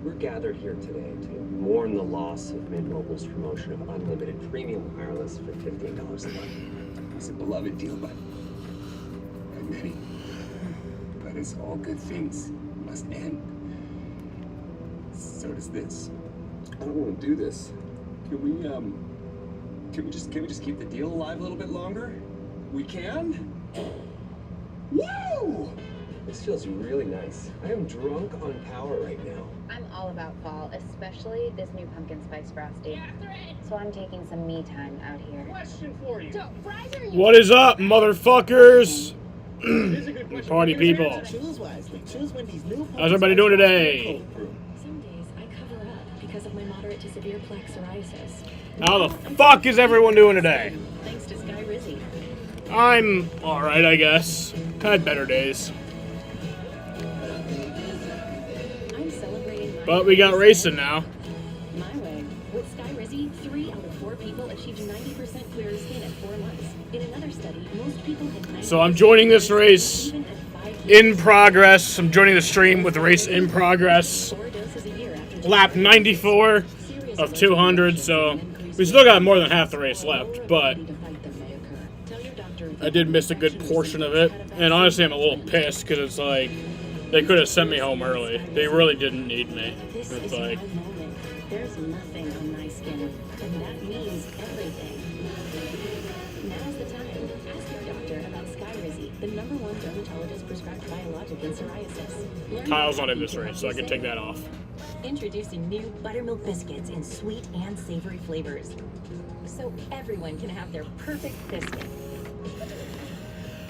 We're gathered here today to mourn the loss of Mint Mobile's promotion of unlimited premium wireless for $15 a month. It's a beloved deal, by many. But as all good things must end, so does this. I don't want to do this. Can we just keep the deal alive a little bit longer? We can? Woo! This feels really nice. I am drunk on power right now. I'm all about fall, especially this new pumpkin spice frosty. So I'm taking some me time out here. Question for you. So, fries are What is up, motherfuckers? Party people. Choose wisely. Choose Wendy's new How's everybody doing today? Some days I cover up because of my moderate to severe plaque psoriasis. How the fuck is everyone doing today? Thanks to Sky Rizzy. I'm alright, I guess. Had better days. I'm celebrating my But we got racing now. my way. With Sky Rizzy, 3 out of 4 people achieved 90% clearer skin at 4 months. In another study, most people had 90%. So I'm joining this race even at 5 years. in progress. I'm joining the stream with the race in progress. 4 doses a year after Lap 94 serious of 200, so we still got more than half the race left, but I did miss a good portion of it. And honestly, I'm a little pissed because it's like they could have sent me home early. They really didn't need me. This It's is like, my moment. There's nothing on my skin, and that means everything. Now's the time. Ask your doctor about Skyrizi, the #1 dermatologist prescribed biologic in psoriasis. Learn Kyle's more not in how this you can race, so I help can you take save. that off. Introducing new buttermilk biscuits in sweet and savory flavors, so everyone can have their perfect biscuit.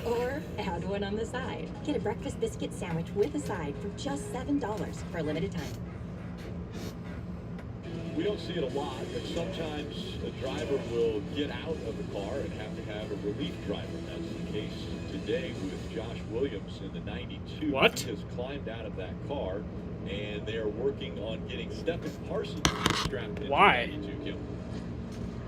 Or add one on the side. Get a breakfast biscuit sandwich with a side for just $7 for a limited time. We don't see it a lot, but sometimes a driver will get out of the car and have to have a relief driver. That's the case today with Josh Williams in the 92. What? He has climbed out of that car, and they are working on getting Stephen Parsons strapped into Why? the 92. Kim.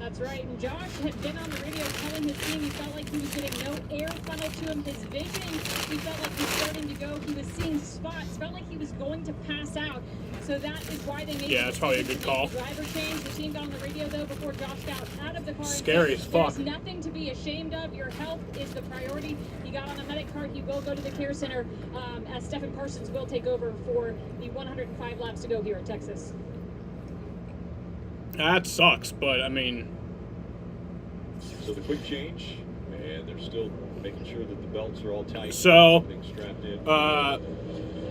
That's right, and Josh had been on the radio telling his team he felt like he was getting no air funnel to him. His vision, he felt like he was starting to go. He was seeing spots, felt like he was going to pass out. So that is why they made Yeah, that's probably a good call. the driver change. The team got on the radio, though, before Josh got out of the car. and Scary said, as fuck. There's nothing to be ashamed of. Your health is the priority. He got on a medic cart. He will go to the care center as Stephen Parsons will take over for the 105 laps to go here at Texas. That sucks, but I mean, So the quick change, and they're still making sure that the belts are all tight. So, everything's strapped in.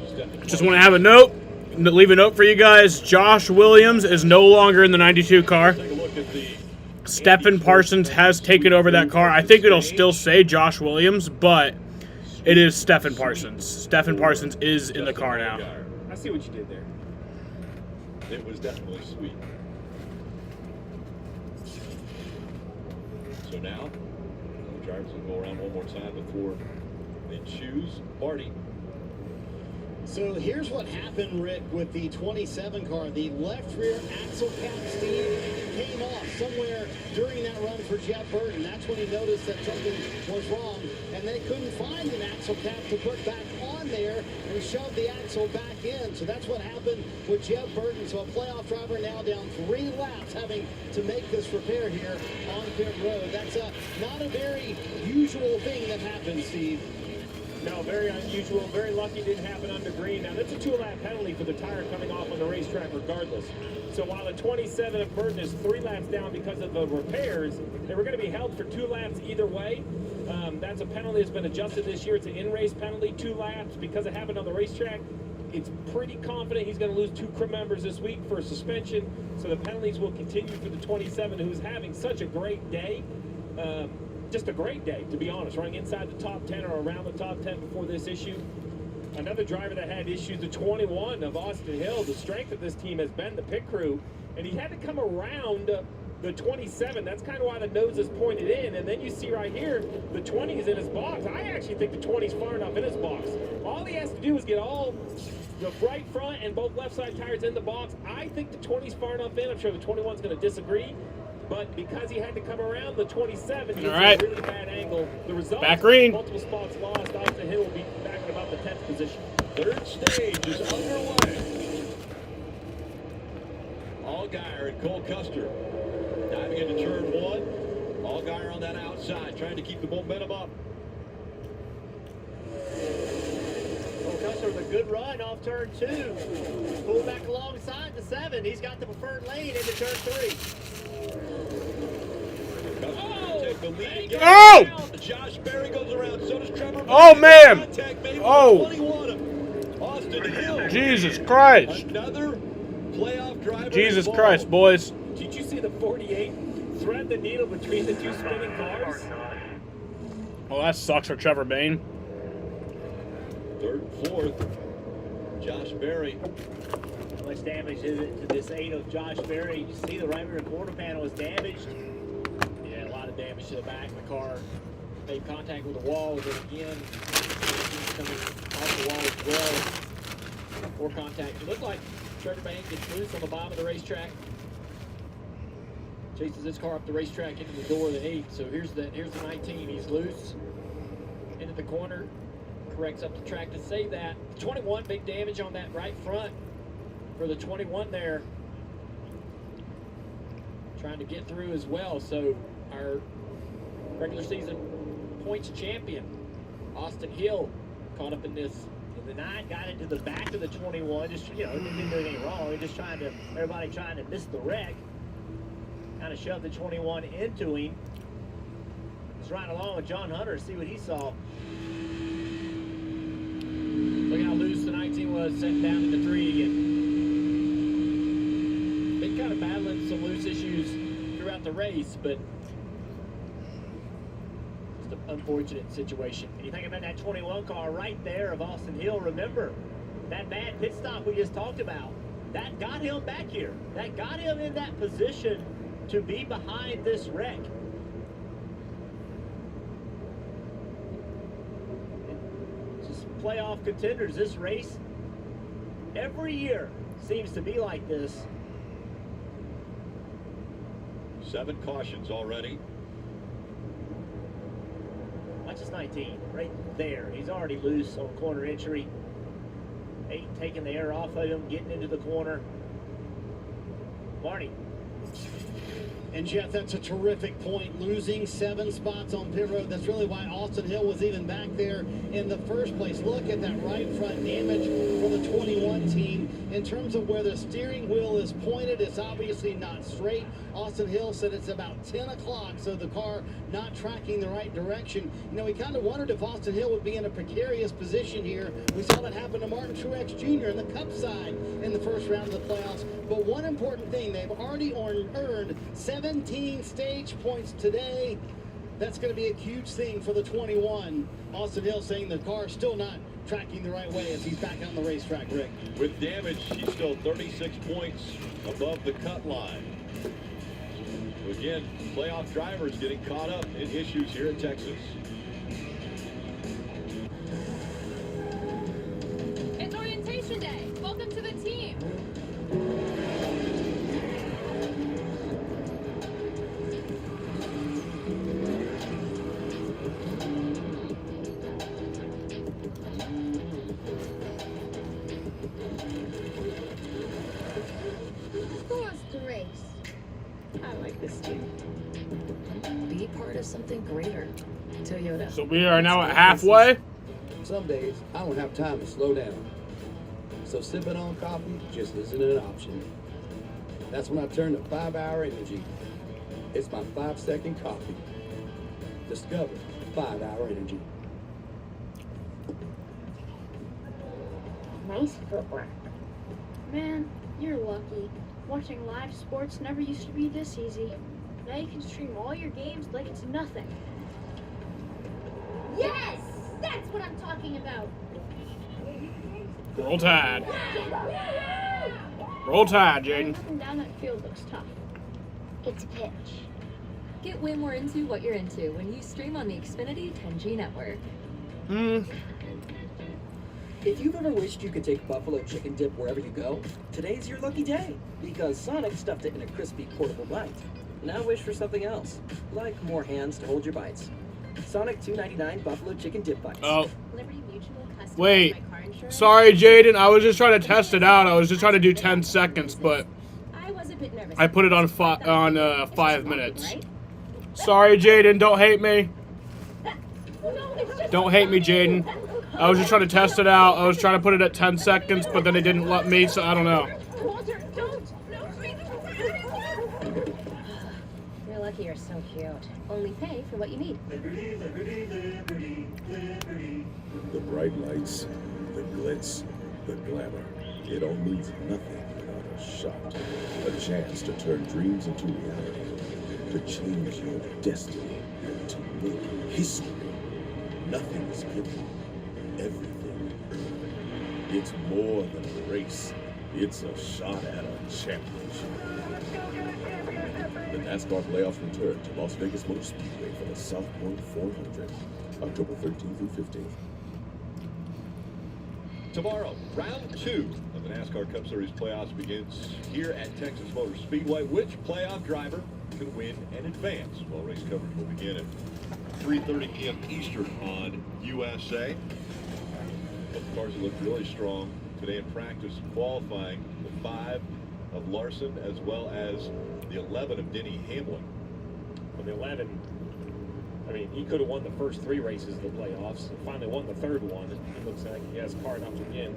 Stephen just want to have a note, leave a note for you guys. Josh Williams is no longer in the 92 car. Take a look at the Stephen Parsons has taken over that car. I think it'll still say Josh Williams, but it is Stephen Parsons. Stephen Parsons is in the car now. I see what you did there. It was definitely sweet. So now, the drivers will go around one more time before they choose Barty. So here's what happened, Rick, with the 27 car. The left rear axle cap, Steve, came off somewhere during that run for Jeff Burton. That's when he noticed that something was wrong, and they couldn't find an axle cap to put back on there and shove the axle back in. So that's what happened with Jeff Burton. So a playoff driver now down 3 laps having to make this repair here on pit road. That's not a very usual thing that happens, Steve. No, very unusual. Very lucky didn't happen under green. Now, that's a 2-lap penalty for the tire coming off on the racetrack regardless. So while the 27 of Burton is 3 laps down because of the repairs, they were going to be held for 2 laps either way. That's a penalty that's been adjusted this year. It's an in-race penalty, 2 laps, because it happened on the racetrack. It's pretty confident he's going to lose 2 crew members this week for suspension. So the penalties will continue for the 27, who's having such a great day. Just a great day, to be honest, running inside the top 10 or around the top 10 before this issue. Another driver that had issues, the 21 of Austin Hill. The strength of this team has been the pit crew, and he had to come around the 27. That's kind of why the nose is pointed in, and then you see right here, the 20 is in his box. I actually think the 20 is far enough in his box. All he has to do is get all the right front and both left side tires in the box. I think the 20 is far enough in. I'm sure the 21 is going to disagree. But because he had to come around the 27, he was right. at a really bad angle. The result, Back green. multiple spots lost. Austin Hill will be back in about the 10th position. Third stage is underway. Allgaier and Cole Custer diving into turn 1. Allgaier on that outside, trying to keep the momentum up. Cole Custer with a good run off turn 2. Pull back alongside the 7. He's got the preferred lane into turn 3. Custer take the lead again. Oh! Josh Berry goes around, so does Trevor. Oh, man! Contact made with Oh. 21. Austin Hill. Jesus Christ. Another playoff driver. Jesus involved. Christ, boys. Did you see the 48 thread the needle between the two spinning cars? Well, that sucks for Trevor Bayne. Third and fourth. Josh Berry. How much damage is it to this 8 of Josh Berry? You see the right rear quarter panel is damaged. Yeah, a lot of damage to the back. The car made contact with the wall, but again, coming off the wall as well. More contact. It looked like Trevor Bayne gets loose on the bottom of the racetrack. Chases this car up the racetrack into the door of the 8. So here's the 19. He's loose into the corner. Corrects up the track to save that. 21, big damage on that right front for the 21 there. Trying to get through as well. So our regular season points champion, Austin Hill, caught up in this. The 9 got into the back of the 21. Just, didn't do anything wrong. Everybody trying to miss the wreck. Kind of shoved the 21 into him. He's riding along with John Hunter to see what he saw. Look how loose the 19 was, sent down into 3 again. Been kind of battling some loose issues throughout the race, but just an unfortunate situation. And you think about that 21 car right there of Austin Hill. Remember, that bad pit stop we just talked about, that got him back here. That got him in that position to be behind this wreck. Just playoff contenders. This race, every year, seems to be like this. 7 cautions already. Watch this 19, right there. He's already loose on corner entry. 8 taking the air off of him, getting into the corner. Marty. And Jeff, that's a terrific point. Losing 7 spots on pit road. That's really why Austin Hill was even back there in the first place. Look at that right front damage for the 21 team. In terms of where the steering wheel is pointed, it's obviously not straight. Austin Hill said it's about 10 o'clock, so the car not tracking the right direction. We kind of wondered if Austin Hill would be in a precarious position here. We saw that happen to Martin Truex Jr. in the Cup side in the first round of the playoffs. But one important thing, they've already earned 17 stage points today. That's going to be a huge thing for the 21. Austin Hill saying the car is still not tracking the right way as he's back on the racetrack, Rick. With damage, he's still 36 points above the cut line. Again, playoff drivers getting caught up in issues here in Texas. It's orientation day. Welcome to the team. Who wants to race? I like this team. Be part of something greater. Toyota. So we are now at halfway. Some days, I don't have time to slow down. So sipping on coffee just isn't an option. That's when I turn to 5-Hour Energy. It's my 5-second coffee. Discover 5-Hour Energy. Nice footwork. Man, you're lucky. Watching live sports never used to be this easy. Now you can stream all your games like it's nothing. Yes! That's what I'm talking about! Roll Tide. Roll Tide, Jaden. Up and down that field looks tough. It's pitch. Get way more into what you're into when you stream on the Xfinity 10G network. If you've ever wished you could take buffalo chicken dip wherever you go, today's your lucky day, because Sonic stuffed it in a crispy portable bite. Now wish for something else, like more hands to hold your bites. Sonic $2.99 buffalo chicken dip bites. Oh. Liberty Mutual customer Wait. my car insurance. Sorry, Jaden. I was just trying to test it out. I was just trying to do 10 seconds, but I wasn't bit nervous. I put it on 5 minutes. Sorry, Jaden. Don't hate me. Don't hate me, Jaden. I was just trying to test it out. I was trying to put it at 10 seconds, but then it didn't let me, so I don't know. Walter, don't! You're lucky you're so cute. Only pay for what you need. The bright lights, the glitz, the glamour. It all means nothing without a shot. A chance to turn dreams into reality. To change your destiny. To make history. Nothing is given. Everything earned. It's more than a race. It's a shot at a championship. The NASCAR playoffs return to Las Vegas Motor Speedway for the South Point 400, October 13th through 15th. Tomorrow, round 2 of the NASCAR Cup Series playoffs begins here at Texas Motor Speedway. Which playoff driver can win and advance? Well, race coverage will begin at 3:30 p.m. Eastern on USA. Both cars have looked really strong today in practice and qualifying. The 5 of Larson as well as the 11 of Denny Hamlin. Well, the 11, I mean, he could have won the first 3 races of the playoffs and finally won the 3rd one. It looks like he has car enough to win.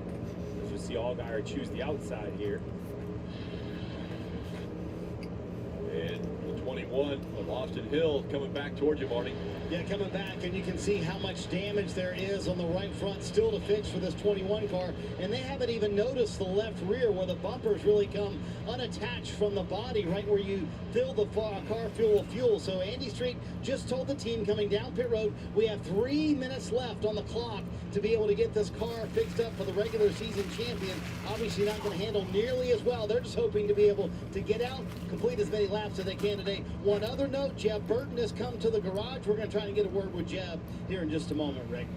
As you see, Allgaier choose the outside here. And the 21 of Austin Hill coming back towards you, Marty. Yeah, coming back, and you can see how much damage there is on the right front still to fix for this 21 car. And they haven't even noticed the left rear where the bumpers really come unattached from the body, right where you fill the car full of fuel. So Andy Street just told the team coming down pit road, we have 3 minutes left on the clock to be able to get this car fixed up for the regular season champion. Obviously not going to handle nearly as well. They're just hoping to be able to get out, complete as many laps as they can today. One other note, Jeb Burton has come to the garage. We're going to try and get a word with Jeb here in just a moment, Rick.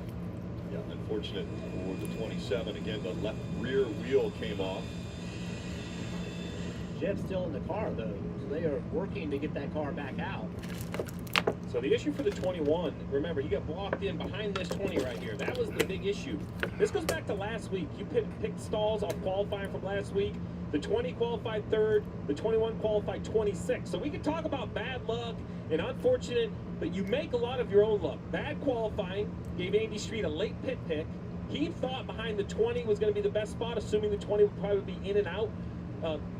Yeah, unfortunate for the 27. Again, the left rear wheel came off. Jeb's still in the car, though. So they are working to get that car back out. So the issue for the 21, remember, he got blocked in behind this 20 right here. That was the big issue. This goes back to last week. You picked stalls off qualifying from last week. The 20 qualified 3rd, the 21 qualified 26. So we can talk about bad luck and unfortunate, but you make a lot of your own luck. Bad qualifying gave Andy Street a late pit pick. He thought behind the 20 was going to be the best spot, assuming the 20 would probably be in and out.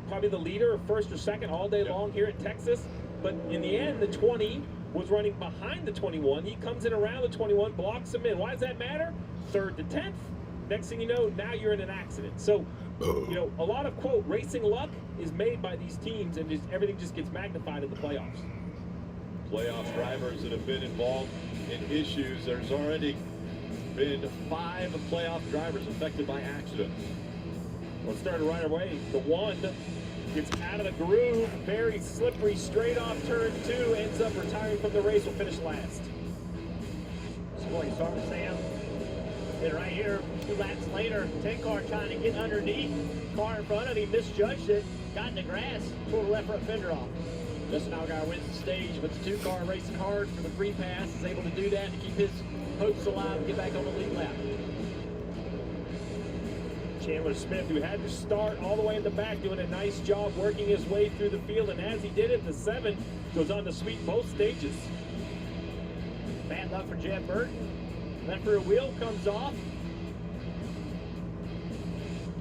Probably the leader, first or second, all day long here in Texas. But in the end, the 20 was running behind the 21. He comes in around the 21, blocks him in. Why does that matter? 3rd to 10th. Next thing you know, now you're in an accident. So, you know, a lot of, quote, racing luck is made by these teams, and just everything just gets magnified in the playoffs. Playoff drivers that have been involved in issues. There's already been 5 playoff drivers affected by accidents. Let's start right away. The 1 gets out of the groove, very slippery, straight off turn 2, ends up retiring from the race, will finish last. Scoring start with Sam. And right here, 2 laps later, 10 car trying to get underneath. Car in front of him misjudged it, got in the grass, pulled the left front fender off. Justin Allgaier wins the stage, but the 2 car racing hard for the free pass is able to do that to keep his hopes alive and get back on the lead lap. Chandler Smith, who had to start all the way in the back, doing a nice job working his way through the field, and as he did it, the 7 goes on to sweep both stages. Bad luck for Jeb Burton. Left rear wheel comes off.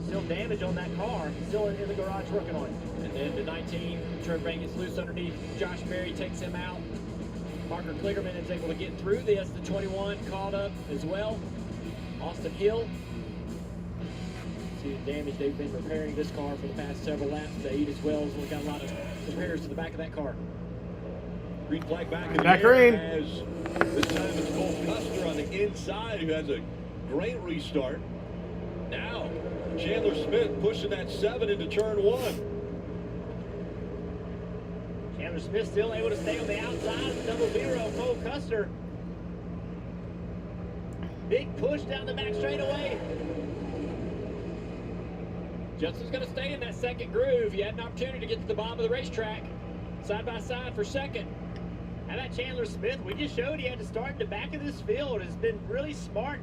Still damage on that car. Still in the garage working on it. And then the 19, turn brake gets loose underneath. Josh Berry takes him out. Parker Kligerman is able to get through this. The 21 caught up as well. Austin Hill. See the damage they've been repairing this car for the past several laps. They as well as got a lot of repairs to the back of that car. Green flag back in the Back air green. as this time it's Cole Custer on the inside who has a great restart. Now Chandler Smith pushing that 7 into turn 1. Chandler Smith still able to stay on the outside. Double zero, Cole Custer. Big push down the back straightaway. Justin's going to stay in that second groove. He had an opportunity to get to the bottom of the racetrack. Side by side for second. How about Chandler Smith? We just showed he had to start in the back of this field. Has been really smart.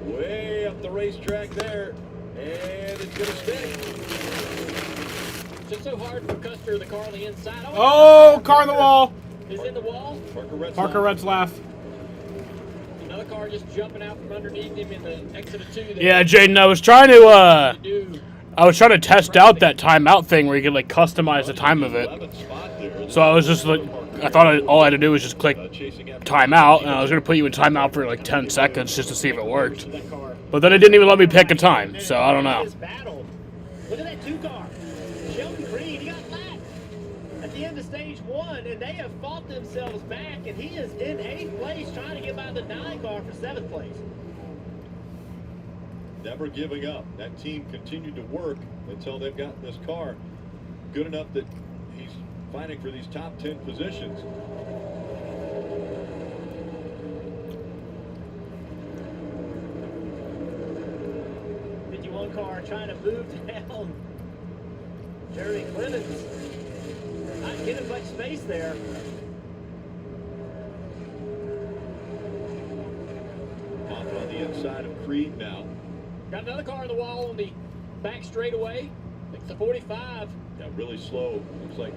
Way up racetrack there, and it's going to stick. It's just so hard for Custer, the car on the inside. Oh, car in the wall. Is in the wall. Parker Retzlaff. Another car just jumping out from underneath him in the exit of 2. Yeah, Jaden, I was trying to test out that timeout thing where you could like customize the time of it. So I was just like, I thought all I had to do was just click timeout, and I was gonna put you in timeout for like 10 seconds just to see if it worked. But then it didn't even let me pick a time, so I don't know. Look at that 2 car. Sheldon Creed, he got lapped at the end of stage 1, and they have fought themselves back, and he is in 8th place trying to get by the 9 car for 7th place. Never giving up. That team continued to work until they've gotten this car good enough that he's fighting for these top 10 positions. Car trying to move down Jeremy Clemens. Not getting much space there. Off on the inside of Creed now. Got another car on the wall on the back straightaway. It's the 45. Yeah, really slow. Looks like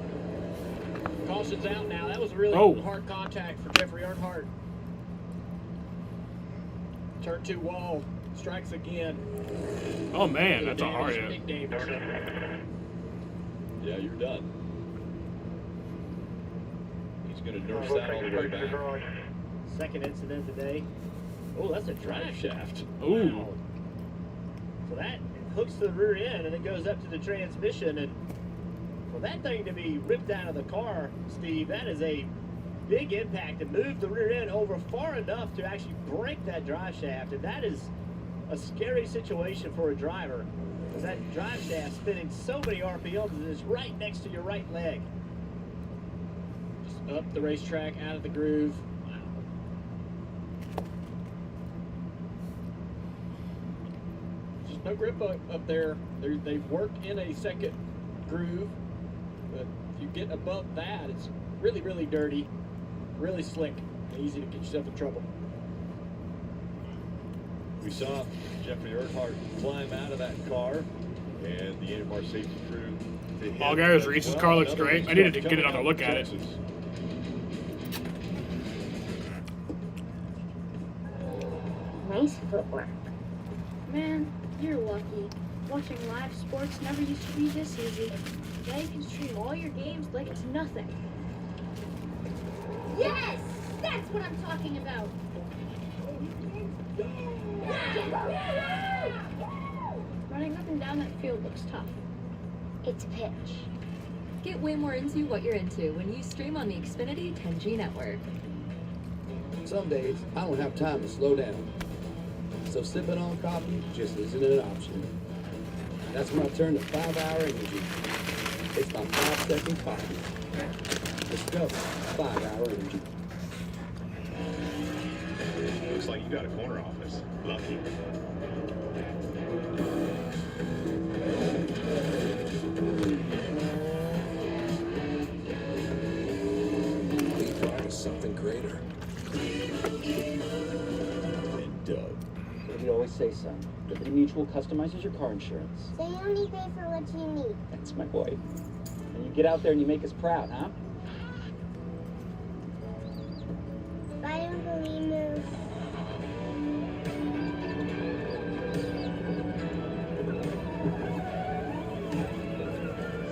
Caution's out now. That was a really hard contact for Jeffrey Earnhardt. Turn 2 wall. Strikes again. Oh man, that's a hard hit. Yeah, you're done. He's going to nurse that all the way back. Second incident today. Oh, that's a drive shaft. Ooh. Wow. So that hooks to the rear end and it goes up to the transmission, and for that thing to be ripped out of the car, Steve, that is a big impact to move the rear end over far enough to actually break that drive shaft, and that is a scary situation for a driver, because that drive shaft spinning so many RPMs and it's right next to your right leg. Just up the racetrack, out of the groove. Wow. Just no grip up there. They've worked in a second groove, but if you get above that, it's really, really dirty, really slick, and easy to get yourself in trouble. We saw Jeffrey Earnhardt climb out of that car, and the AMR safety crew. Oh, guys, Reese's car looks great. I needed to get another look at it. Nice footwork. Man, you're lucky. Watching live sports never used to be this easy. Now you can stream all your games like it's nothing. Yes! That's what I'm talking about! Running up and down that field looks tough. It's pitch. Get way more into what you're into when you stream on the Xfinity 10G network. Some days, I don't have time to slow down. So sipping on coffee just isn't an option. That's when I turn to 5-Hour Energy. It's my 5-second coffee. Discover 5-Hour Energy. Looks like you got a corner office. Lucky. Leapfrog is something greater. And Doug. What do you always say, son? Liberty Mutual customizes your car insurance. So you only pay for what you need. That's my boy. And you get out there and you make us proud, huh? Bye, Uncle Emu.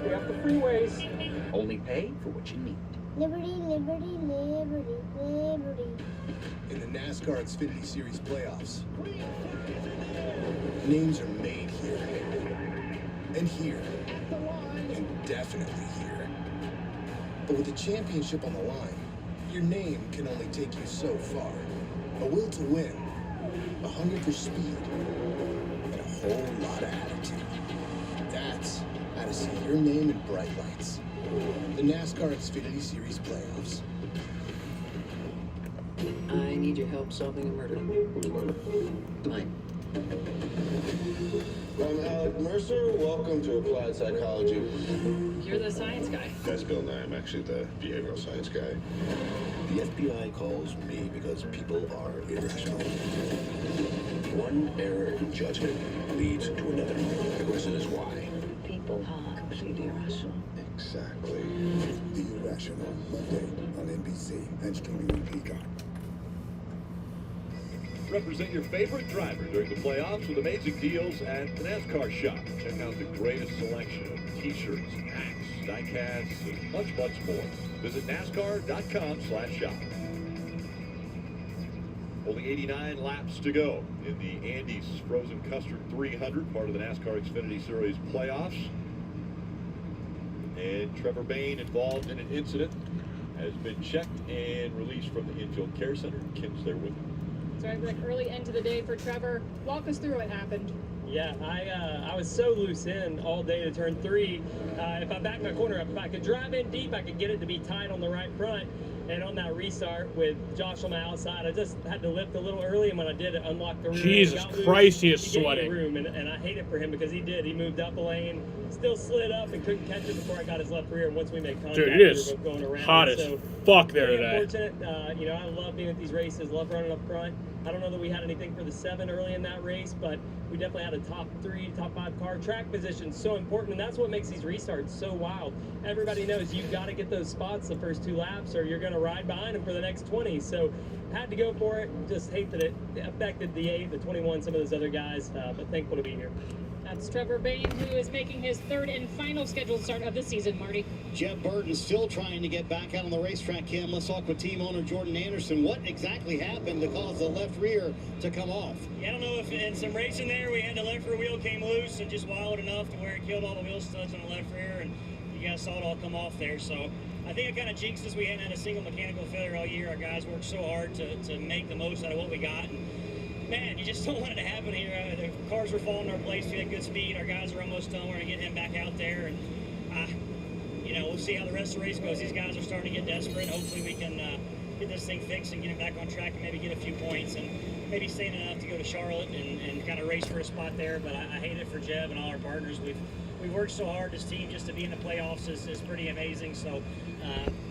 Stay off the freeways. Only pay for what you need. Liberty, liberty, liberty, liberty. In the NASCAR Xfinity Series playoffs, names are made here, and here, and definitely here. But with the championship on the line, your name can only take you so far. A will to win, a hunger for speed, and a whole lot of attitude. That's how to see your name in bright lights. The NASCAR Xfinity Series playoffs. I need your help solving a murder. Mine. I'm Alec Mercer. Welcome to Applied Psychology. You're the science guy. That's Bill Nye. I'm actually the behavioral science guy. The FBI calls me because people are irrational. One error in judgment leads to another. The question is why. People are completely irrational. Exactly. The Irrational, Monday on NBC and streaming on Peacock. Represent your favorite driver during the playoffs with amazing deals at the NASCAR shop. Check out the greatest selection of t-shirts, hats, die-casts, and much more. Visit NASCAR.com/shop. Only 89 laps to go in the Andes Frozen Custard 300, part of the NASCAR Xfinity Series playoffs. And Trevor Bayne, involved in an incident, has been checked and released from the infield care center. Kim's there with him. So Rick, early end of the day for Trevor. Walk us through what happened. Yeah, I was so loose in all day to turn 3. If I back my corner up, if I could drive in deep, I could get it to be tight on the right front. And on that restart with Josh on the outside, I just had to lift a little early, and when I did, it unlocked the rear. Jesus Christ, he is sweating. Room, and I hate it for him because he did. He moved up a lane, still slid up, and couldn't catch it before I got his left rear. And once we made contact, dude, it we is were both going around. hot as fuck there today. Unfortunate. I love being at these races, love running up front. I don't know that we had anything for the 7 early in that race, but we definitely had a top 3, top 5 car. Track position so important, and that's what makes these restarts so wild. Everybody knows you've got to get those spots the first 2 laps, or you're going to ride behind them for the next 20. So had to go for it. Just hate that it affected the 8, the 21, some of those other guys, but thankful to be here. That's Trevor Bayne, who is making his 3rd and final scheduled start of the season, Marty. Jeff Burton still trying to get back out on the racetrack, Kim. Let's talk with team owner Jordan Anderson. What exactly happened to cause the left rear to come off? Yeah, I don't know if in some racing there we had the left rear wheel came loose and just wild enough to where it killed all the wheel studs on the left rear, and you guys saw it all come off there. So I think it kind of jinxed us. We hadn't had a single mechanical failure all year. Our guys worked so hard to make the most out of what we got. And man, you just don't want it to happen here. The cars were falling in our place. We had good speed. Our guys are almost done. We're going to get him back out there. And, we'll see how the rest of the race goes. These guys are starting to get desperate. Hopefully we can get this thing fixed and get him back on track and maybe get a few points and maybe staying enough to go to Charlotte and kind of race for a spot there. But I hate it for Jeb and all our partners. We've worked so hard, this team, just to be in the playoffs is pretty amazing. So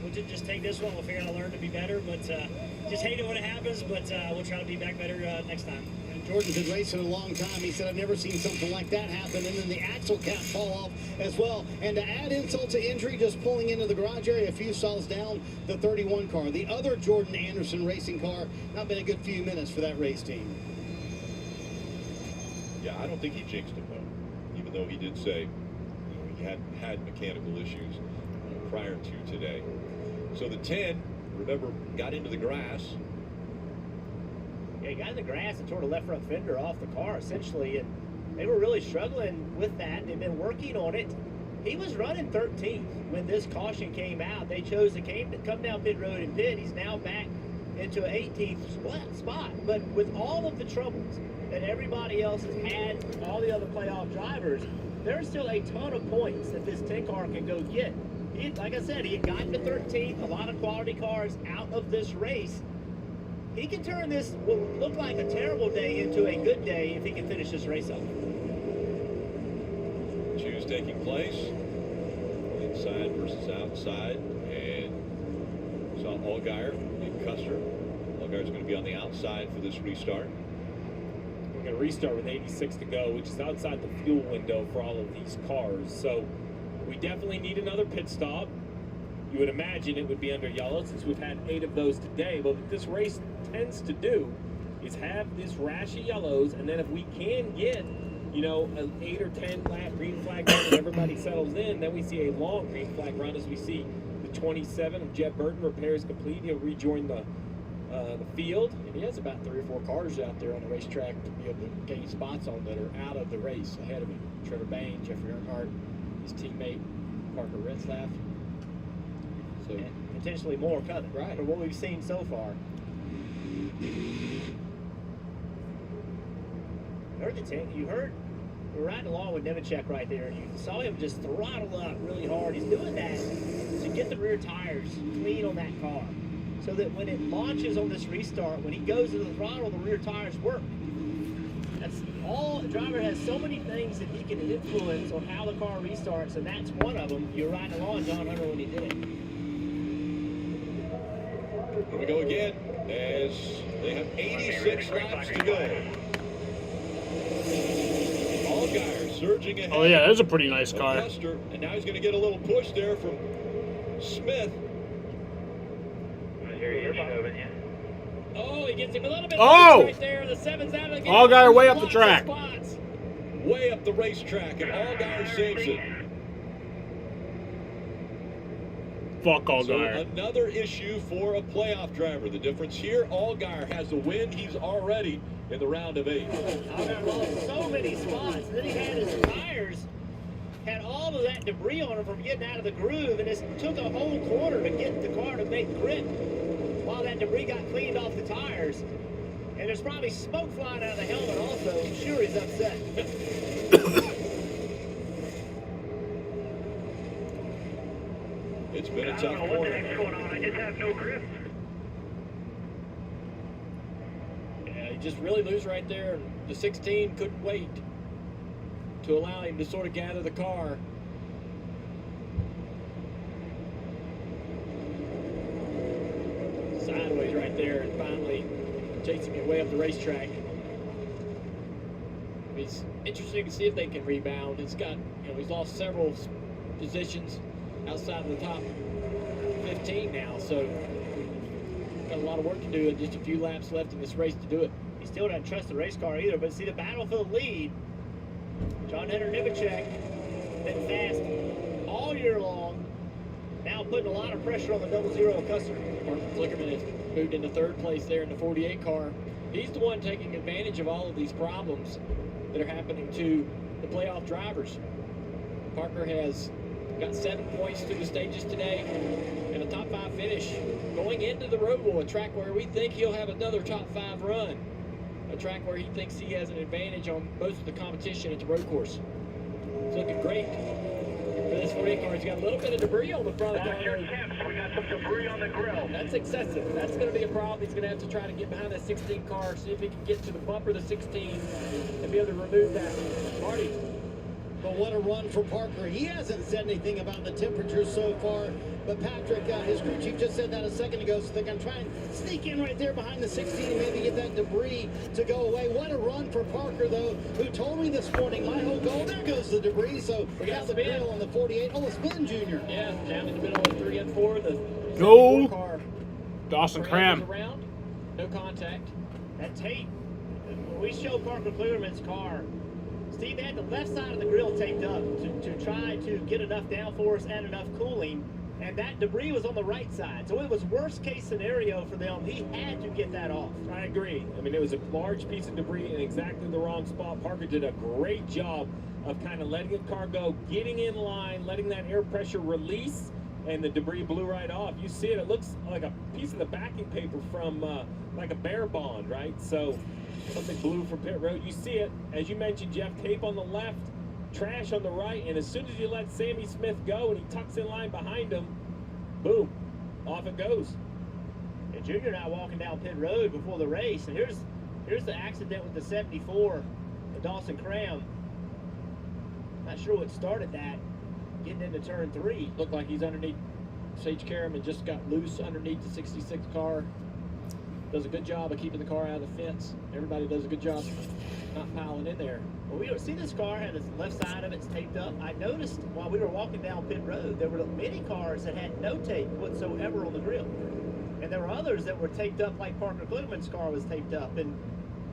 we'll just take this one. We'll figure out how to learn to be better. But just hate it when it happens, but we'll try to be back better next time. Jordan's been racing a long time. He said, I've never seen something like that happen. And then the axle cap fall off as well. And to add insult to injury, just pulling into the garage area a few stalls down, the 31 car. The other Jordan Anderson racing car, not been a good few minutes for that race team. Yeah, I don't think he jinxed him, though. Even though he did say he hadn't had mechanical issues prior to today. So the 10, remember, got into the grass. Yeah, he got in the grass and tore the left front fender off the car, essentially, and they were really struggling with that. They've been working on it. He was running 13th when this caution came out. They chose to come down pit road and pit. He's now back into an 18th spot. But with all of the troubles that everybody else has had, all the other playoff drivers, there's still a ton of points that this 10 car can go get. Like I said, he had gotten to 13th, a lot of quality cars out of this race. He can turn this, what will look like a terrible day, into a good day if he can finish this race up. Choose taking place. Inside versus outside. And saw Allgaier and Custer. Allgaier's going to be on the outside for this restart. We're going to restart with 86 to go, which is outside the fuel window for all of these cars. So we definitely need another pit stop. You would imagine it would be under yellow since we've had 8 of those today. But what this race tends to do is have this rash of yellows, and then if we can get, an 8 or 10 lap green flag run and everybody settles in, then we see a long green flag run as we see the 27 of Jeb Burton repairs complete. He'll rejoin the field. And he has about 3 or 4 cars out there on the racetrack to be able to gain spots on that are out of the race ahead of him. Trevor Bayne, Jeffrey Earnhardt, his teammate Parker Retzlaff. So and potentially more coming, right? From what we've seen so far. You heard we're riding along with Nemechek right there, and you saw him just throttle up really hard. He's doing that to get the rear tires clean on that car, so that when it launches on this restart, when he goes to the throttle, the rear tires work. That's all. The driver has so many things that he can influence on how the car restarts, and that's one of them. You're riding along John Hunter when he did it. Here we go again as they have 86 laps to go. Allgaier surging ahead. Oh yeah, that's a pretty nice car. Custer, and now he's going to get a little push there from Smith. Oh, he gets him a little bit Oh! right there. The 7's out of the game. Allgaier way up the track. Way up the racetrack, and Allgaier saves it. Fuck So Allgaier. another issue for a playoff driver. The difference here, Allgaier has the win. He's already in the round of 8. Allgaier lost so many spots. Then he had his tires, had all of that debris on him from getting out of the groove, and it took a whole quarter to get the car to make grip while that debris got cleaned off the tires. And there's probably smoke flying out of the helmet also. I'm sure he's upset. It's been a tough what corner. the heck's going on. I just have no grip. Yeah, he just really loose right there. And the 16 couldn't wait to allow him to sort of gather the car. Sideways right there, and finally chasing it way up the racetrack. It's interesting to see if they can rebound. It's got, he's lost several positions outside of the top 15 now, so got a lot of work to do and just a few laps left in this race to do it. He still doesn't trust the race car either, but see the battle for the lead. John Hunter Nemechek been fast all year long, now putting a lot of pressure on the 00 Custer. Mark Flickerman has moved into 3rd place there in the 48 car. He's the one taking advantage of all of these problems that are happening to the playoff drivers. Parker has got 7 points through the stages today and a top 5 finish going into the Roval, a track where we think he'll have another top 5 run, a track where he thinks he has an advantage on most of the competition at the road course. It's looking great for this 48 car. He's got a little bit of debris on the front of the car. We got some debris on the grill. That's excessive. That's going to be a problem. He's going to have to try to get behind that 16 car, see if he can get to the bumper of the 16 and be able to remove that. Marty. But what a run for Parker. He hasn't said anything about the temperatures so far, but Patrick, his crew chief, just said that a second ago, so they're going to try and sneak in right there behind the 16 and maybe get that debris to go away. What a run for Parker, though, who told me this morning, my whole goal, there goes the debris, so we got the grill on the 48. Oh, a spin, Junior. Yeah, down in the middle of 3 and 4. The Go. car. Dawson Cram. Around. No contact. That tape, when we showed Parker Klugerman's car, Steve had the left side of the grill taped up to try to get enough downforce and enough cooling, and that debris was on the right side. So it was worst case scenario for them. He had to get that off. I agree. I mean, it was a large piece of debris in exactly the wrong spot. Parker did a great job of kind of letting the car go, getting in line, letting that air pressure release, and the debris blew right off. You see it. It looks like a piece of the backing paper from like a bear bond, right? So something blew from pit road. You see it, as you mentioned, Jeff, tape on the left, trash on the right, and as soon as you let Sammy Smith go and he tucks in line behind him, boom, off it goes. And Junior and I walking down pit road before the race, and here's the accident with the 74, the Dawson Cram. Not sure what started that, getting into turn 3. Looked like he's underneath Sage Karam and just got loose underneath the 66 car. Does a good job of keeping the car out of the fence. Everybody does a good job not piling in there. Well, we don't see this car had the left side of it's taped up. I noticed while we were walking down pit road, there were many cars that had no tape whatsoever on the grill. And there were others that were taped up like Parker Klugerman's car was taped up. And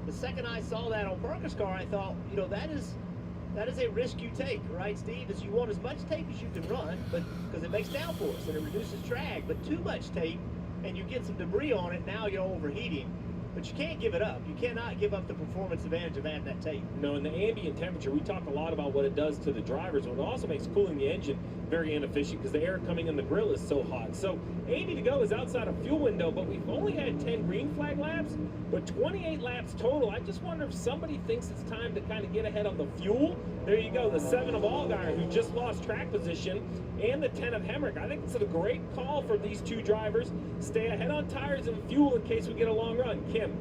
the second I saw that on Parker's car, I thought, that is a risk you take, right, Steve? Is you want as much tape as you can run, but because it makes downforce and it reduces drag. But too much tape, and you get some debris on it, now you're overheating. But you can't give it up. You cannot give up the performance advantage of adding that tape. No, and the ambient temperature, we talk a lot about what it does to the drivers, but it also makes cooling the engine very inefficient because the air coming in the grill is so hot. So 80 to go is outside of fuel window, but we've only had 10 green flag laps, but 28 laps total. I just wonder if somebody thinks it's time to kind of get ahead on the fuel. There you go, the 7 of Allgaier, who just lost track position, and the 10 of Hemrick. I think it's a great call for these two drivers. Stay ahead on tires and fuel in case we get a long run. Kim.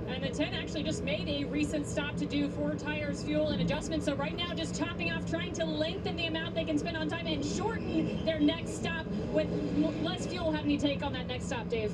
And the 10 actually just made a recent stop to do 4 tires, fuel, and adjustments. So right now, just topping off, trying to lengthen the amount they can spend on time and shorten their next stop with less fuel having to take on that next stop, Dave.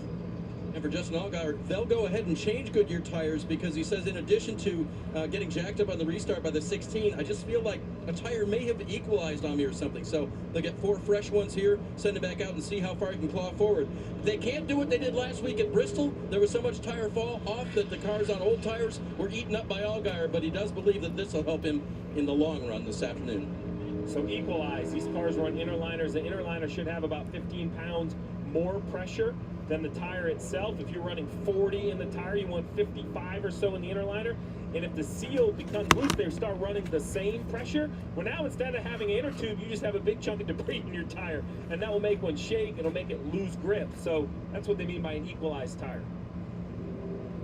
And for Justin Allgaier, they'll go ahead and change Goodyear tires because he says in addition to getting jacked up on the restart by the 16, I just feel like a tire may have equalized on me or something. So they'll get 4 fresh ones here, send it back out and see how far he can claw forward. They can't do what they did last week at Bristol. There was so much tire fall off that the cars on old tires were eaten up by Allgaier, but he does believe that this will help him in the long run this afternoon. So equalize. These cars run interliners. The interliner should have about 15 pounds more pressure than the tire itself. If you're running 40 in the tire, you want 55 or so in the interliner. And if the seal becomes loose, they start running the same pressure. Well, now instead of having an inner tube, you just have a big chunk of debris in your tire, and that will make one shake. It'll make it lose grip. So that's what they mean by an equalized tire.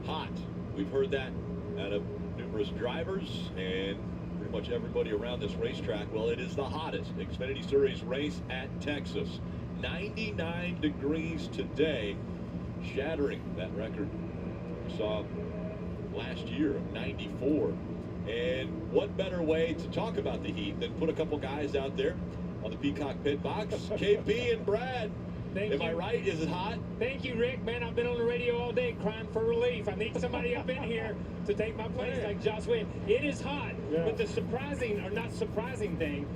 Hot. We've heard that out of numerous drivers and pretty much everybody around this racetrack. Well, it is the hottest Xfinity Series race at Texas. 99 degrees today, shattering that record we saw last year of 94. And what better way to talk about the heat than put a couple guys out there on the Peacock pit box? KP and Brad. Am I right? Is it hot? Thank you, Rick. Man, I've been on the radio all day crying for relief. I need somebody up in here to take my place like Josh Wynn. It is hot, but the surprising, or not surprising thing,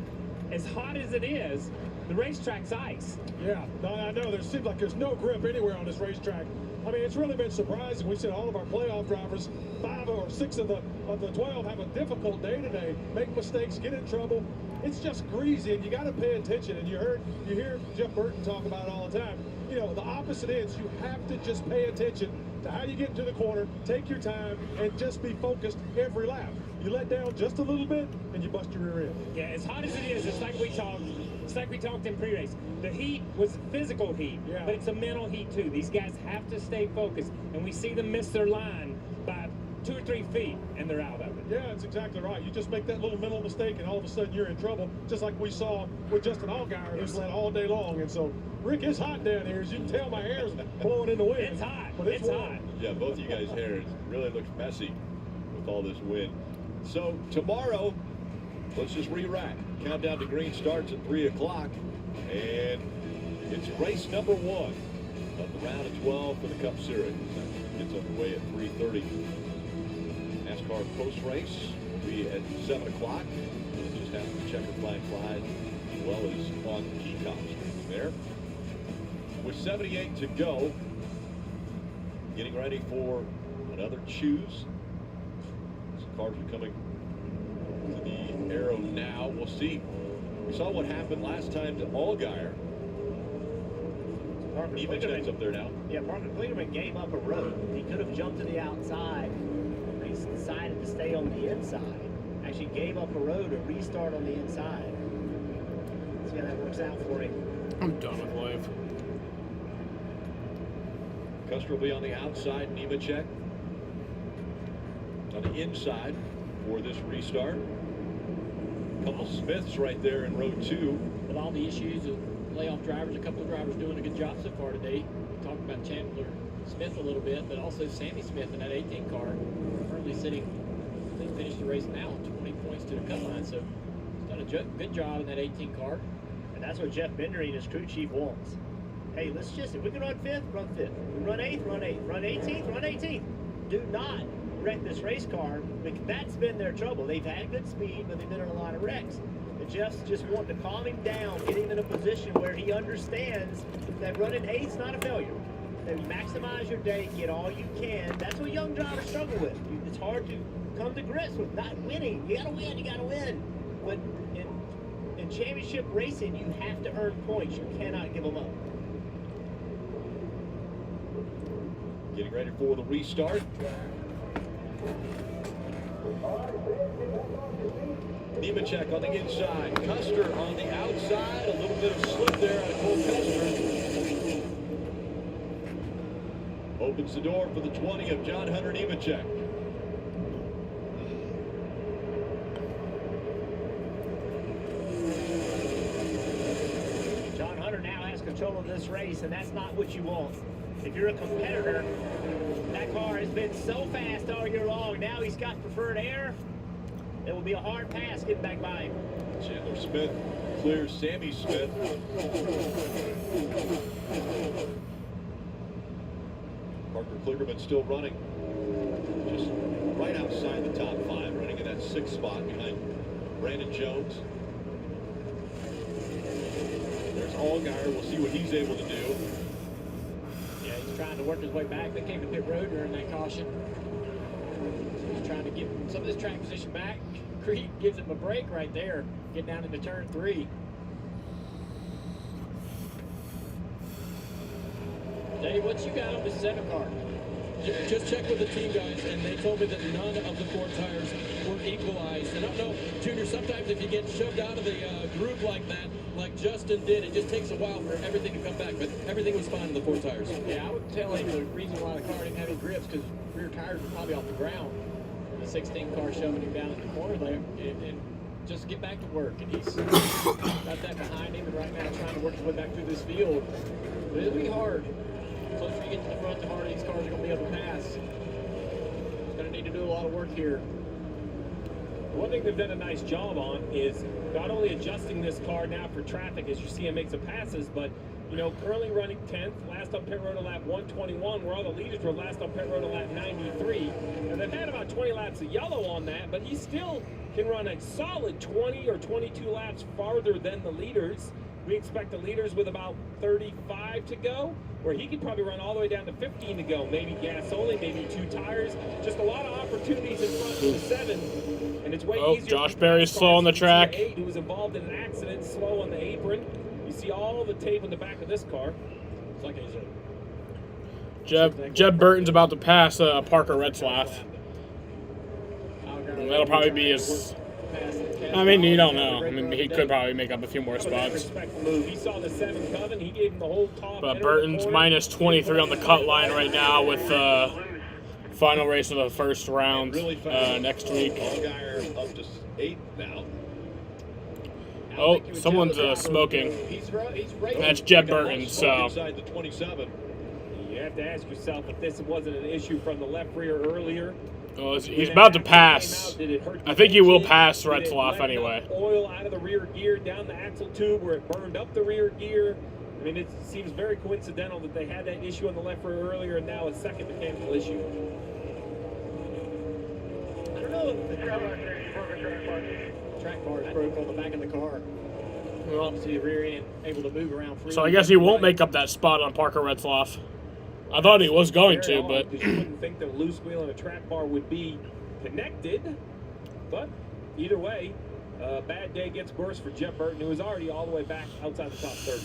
as hot as it is, the racetrack's ice. Yeah, no, I know. There seems like there's no grip anywhere on this racetrack. I mean, it's really been surprising. We've seen all of our playoff drivers, 5 or 6 of the 12, have a difficult day today, make mistakes, get in trouble. It's just greasy, and you got to pay attention. And you hear Jeff Burton talk about it all the time. You know, the opposite ends. You have to just pay attention to how you get into the corner, take your time, and just be focused every lap. You let down just a little bit, and you bust your rear end. Yeah, as hot as it is, it's like we talked in pre-race. The heat was physical heat, but it's a mental heat too. These guys have to stay focused, and we see them miss their line by 2 or 3 feet, and they're out of it. Yeah, that's exactly right. You just make that little mental mistake, and all of a sudden you're in trouble, just like we saw with Justin Allgaier, who's led all day long. And so, Rick, it's hot down here. As you can tell, my hair's blowing in the wind. It's hot. But it's hot. Yeah, both of you guys' hair really looks messy with all this wind. So tomorrow, let's just re-rack. Countdown to green starts at 3 o'clock, and it's race number 1 of the round of 12 for the Cup Series. Gets underway at 3:30. NASCAR post-race will be at 7 o'clock. We'll just have the checker flag fly as well as on the Peacock screen there. With 78 to go, getting ready for another choose. Some cars are coming to the arrow now. We'll see. We saw what happened last time to Allgaier. Nemechek's up there now. Yeah, Parker Kligerman gave up a road. He could have jumped to the outside, but he decided to stay on the inside. Actually gave up a road to restart on the inside. See how that works out for him. I'm done with life. Custer will be on the outside, Nemechek on the inside for this restart. Couple Smiths right there in row 2. With all the issues of layoff drivers, a couple of drivers doing a good job so far today. We talked about Chandler Smith a little bit, but also Sammy Smith in that 18 car, currently sitting, I think, finished the race now, 20 points to the cut line. So he's done a good job in that 18 car. And that's what Jeff Bendry and his crew chief wants. Hey, let's just, if we can run 5th, run 5th. We run 8th, run 8th. Run 18th, run 18th. Do not wreck this race car, because that's been their trouble. They've had good speed, but they've been in a lot of wrecks. And Jeff's just wanting to calm him down, get him in a position where he understands that running 8th's not a failure. That maximize your day, get all you can. That's what young drivers struggle with. It's hard to come to grips with not winning. You gotta win, you gotta win. But in championship racing, you have to earn points. You cannot give them up. Getting ready for the restart. Nemechek on the inside, Custer on the outside. A little bit of slip there out of Cole Custer. Opens the door for the 20 of John Hunter Nemechek. John Hunter now has control of this race, and that's not what you want. If you're a competitor, that car has been so fast all year long. Now he's got preferred air. It will be a hard pass getting back by him. Chandler Smith clears Sammy Smith. Parker Kligerman still running just right outside the top 5, running in that 6th spot behind Brandon Jones. There's Allgaier. We'll see what he's able to do. Yeah, he's trying to work his way back. They came to pit road during that caution. So he's trying to get some of this track position back. Creed gives him a break right there. Get down into turn 3. Dave, what you got on the 7 car? Just checked with the team guys, and they told me that none of the 4 tires were equalized. And I don't know, Junior, sometimes if you get shoved out of the group like that, like Justin did, it just takes a while for everything to come back. But everything was fine in the 4 tires. Yeah, I would tell him the reason why the car didn't have any grips because rear tires were probably off the ground. The 16 car shoving him down in the corner there, and just get back to work. And he's got that behind him, and right now trying to work his way back through this field. But it'll be hard. The closer you get to the front, the harder these cars are going to be able to pass. He's going to need to do a lot of work here. One thing they've done a nice job on is not only adjusting this car now for traffic as you see him make some passes, but you know, currently running 10th, last on pit road at lap 121, where all the leaders were last on pit road at lap 93. And they've had about 20 laps of yellow on that, but he still can run a solid 20 or 22 laps farther than the leaders. We expect the leaders with about 35 to go, where he could probably run all the way down to 15 to go. Maybe gas only, maybe 2 tires. Just a lot of opportunities in front of the 7. And it's way easier. Josh Berry's slow on the track. 8, who was involved in an accident, slow on the apron. You see all the tape in the back of this car. It's like Jeb Burton's about to pass Parker Retzlaff. That'll probably be his. I mean, you don't know. I mean, he could probably make up a few more spots. He saw the 7 coming. He gave him the whole top. But Burton's minus 23 on the cut line right now with final race of the first round next week. Allgaier up to 8 now. Oh, someone's smoking. That's Jeb Burton, so. Inside the 27. You have to ask yourself if this wasn't an issue from the left rear earlier. Well, he's about to pass. I think he will pass Retzlaff anyway. Oil out of the rear gear down the axle tube where it burned up the rear gear. I mean, it seems very coincidental that they had that issue on the left rear earlier and now a second mechanical issue. I don't know if the track bar is broke on the back of the car. Well, obviously the rear end able to move around freely. So I guess he won't make up that spot on Parker Retzlaff. I thought he was going to, but you wouldn't think that a loose wheel and a track bar would be connected. But either way, bad day gets worse for Jeb Burton, who is already all the way back outside the top 30.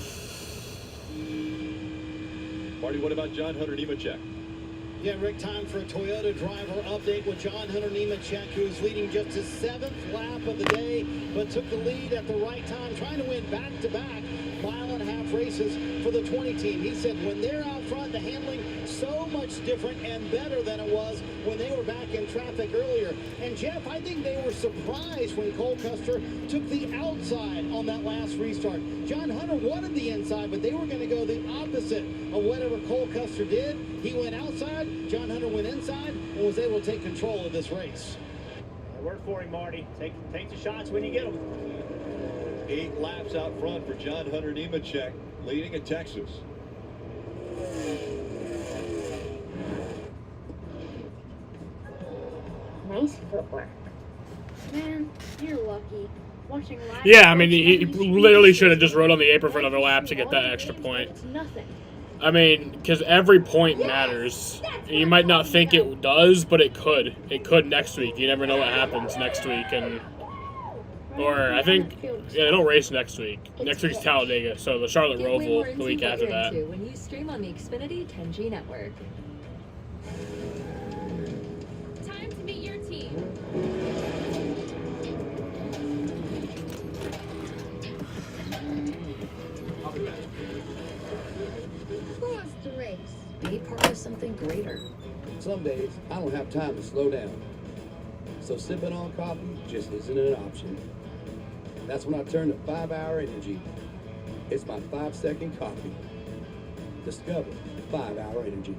Marty, what about John Hunter Nemechek? Yeah, Rick, time for a Toyota driver update with John Hunter Nemechek, who is leading just his 7th lap of the day, but took the lead at the right time, trying to win back-to-back mile-and-a-half races for the 20 team. He said when they're out front, the handling so much different and better than it was when they were back in traffic earlier. And Jeff, I think they were surprised when Cole Custer took the outside on that last restart. John Hunter wanted the inside, but they were going to go the opposite of whatever Cole Custer did. He went outside, John Hunter went inside, and was able to take control of this race. Work for him, Marty. Take the shots when you get them. 8 laps out front for John Hunter Nemechek, leading at Texas. Nice footwork. Man, you're lucky. Watching live. yeah, I mean, he literally should have just rode on the apron for another lap to get that extra point. It's nothing. I mean, because every point matters. You might not think it does, but it could. It could next week. You never know what happens next week, or I think it'll race next week. Next week's Talladega, so the Charlotte Roval the week after that. When you stream on the Xfinity 10G network. Time to meet your team. Who wants to race? Be part of something greater. Some days, I don't have time to slow down. So sipping on coffee just isn't an option. That's when I turn to 5-Hour Energy. It's my 5-second coffee. Discover 5-Hour Energy.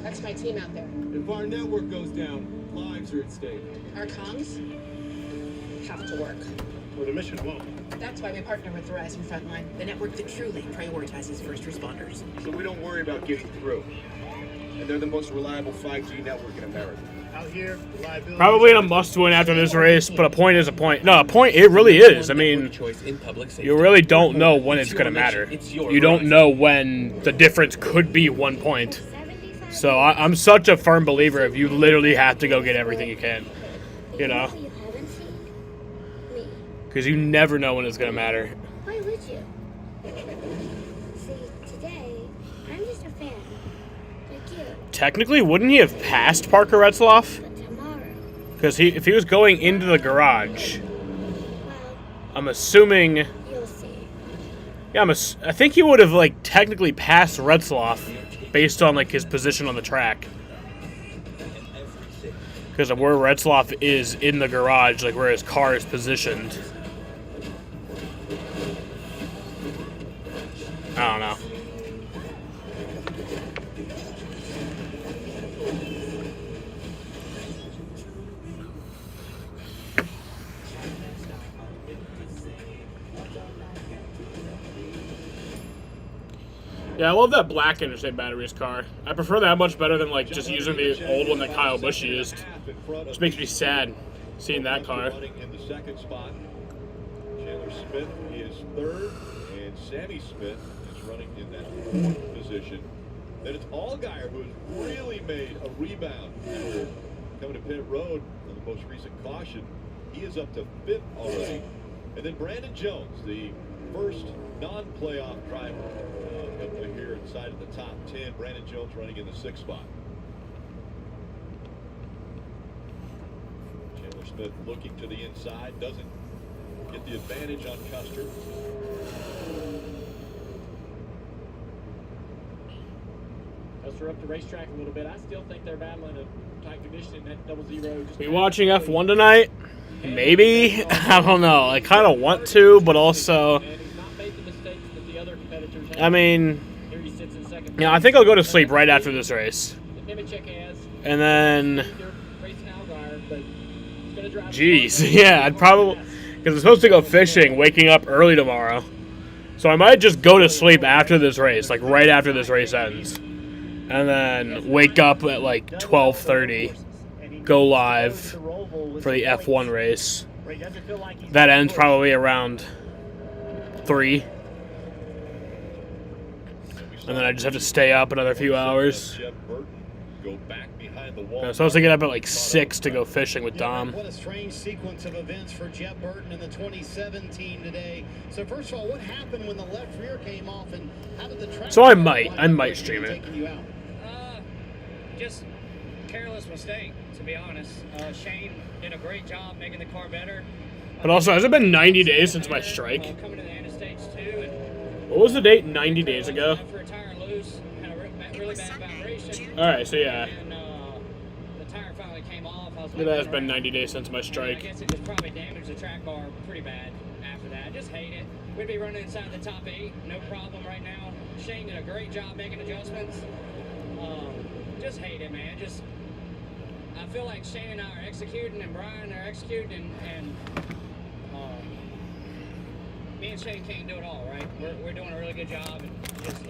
That's my team out there. If our network goes down, lives are at stake. Our comms have to work. Or the mission won't. That's why we partner with Verizon Frontline, the network that truly prioritizes first responders. So we don't worry about getting through. And they're the most reliable 5G network in America. Out here, reliability. Probably a must-win after this race, but a point is a point. No, a point, it really is. I mean, you really don't know when it's going to matter. You don't know when the difference could be 1 point. So I'm such a firm believer of you literally have to go get everything you can. You know? Because you never know when it's going to matter. Why would you? See, today, I'm just a fan. Like you. Technically, wouldn't he have passed Parker Retzloff? Because if he was going into the garage, I'm assuming. You'll see. Yeah, I think he would have like technically passed Retzloff based on like his position on the track. Because of where Retzloff is in the garage, like where his car is positioned. I don't know. Yeah, I love that black interstate batteries car. I prefer that much better than like just using the old one that Kyle Busch used. Which makes me sad seeing that car. Running in the second spot. Chandler Smith is third, and Sammy Smith is running in that fourth position. Then it's Allgaier who has really made a rebound after coming to pit road on the most recent caution. He is up to fifth already. And then Brandon Jones, the first non-playoff driver here inside of the top 10. Brandon Jones running in the sixth spot. Chandler Smith looking to the inside, doesn't get the advantage on Custer. Custer up the racetrack a little bit. I still think they're battling a tight conditioning that 00. We watching F1 tonight? Maybe. I don't know. I kind of want to, but also, I mean, yeah, I think I'll go to sleep right after this race. And then, jeez, yeah, I'd probably, because I'm supposed to go fishing, waking up early tomorrow. So I might just go to sleep after this race, like right after this race ends. And then wake up at like 12:30, go live for the F1 race. That ends probably around 3. And then I just have to stay up another few hours. I'm supposed to get up at like 6 to go fishing with Dom. What a strange sequence of events for Jeff Burton in the 2017 today. So first of all, what happened when the left rear came off, and how did the track? So I might stream it. Just careless mistake, to be honest. Shane did a great job making the car better. But also, has it been 90 days since my strike? Coming to the interstates too. And what was the date 90 days ago? for a tire loose, had a really bad vibration. Alright, so yeah. And the tire finally came off. I was It has been 90 days since my I strike. guess it just probably damaged the track bar pretty bad after that. Just hate it. We'd be running inside the top 8, no problem right now. Shane did a great job making adjustments. Just hate it, man. Just I feel like Shane and I are executing, and Brian are executing, and me and Shane can't do it all, right? We're doing a really good job, and just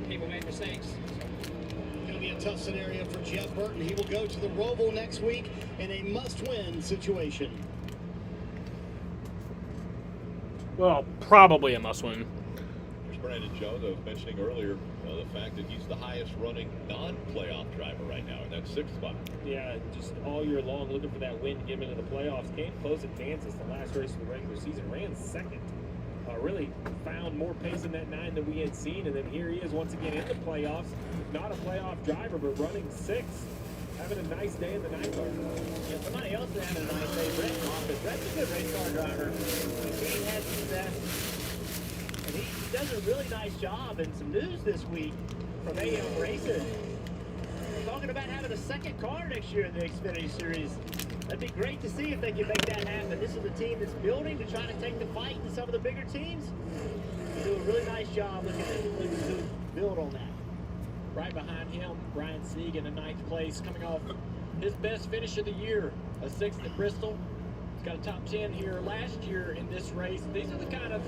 people make mistakes. Going to be a tough scenario for Jeff Burton. He will go to the Roval next week in a must-win situation. Well, probably a must-win. Here's Brandon Jones. I was mentioning earlier the fact that he's the highest running non-playoff driver right now in that 6th spot. Yeah, just all year long looking for that win to get him into the playoffs. Came close advances the last race of the regular season. Ran second. Really found more pace in that 9 than we had seen. And then here he is once again in the playoffs. Not a playoff driver, but running 6th. Having a nice day in the 9 car. Yeah, somebody else is having a nice day, Brett Moffitt. Brett's a good race car driver. He had success. And he does a really nice job. And some news this week from AM Racing. Talking about having a second car next year in the Xfinity Series. That'd be great to see if they can make that happen. This is a team that's building to try to take the fight to some of the bigger teams. They do a really nice job looking to build on that. Right behind him, Brian Sieg in the 9th place, coming off his best finish of the year, a 6th at Bristol. got a top 10 here last year in this race. These are the kind of,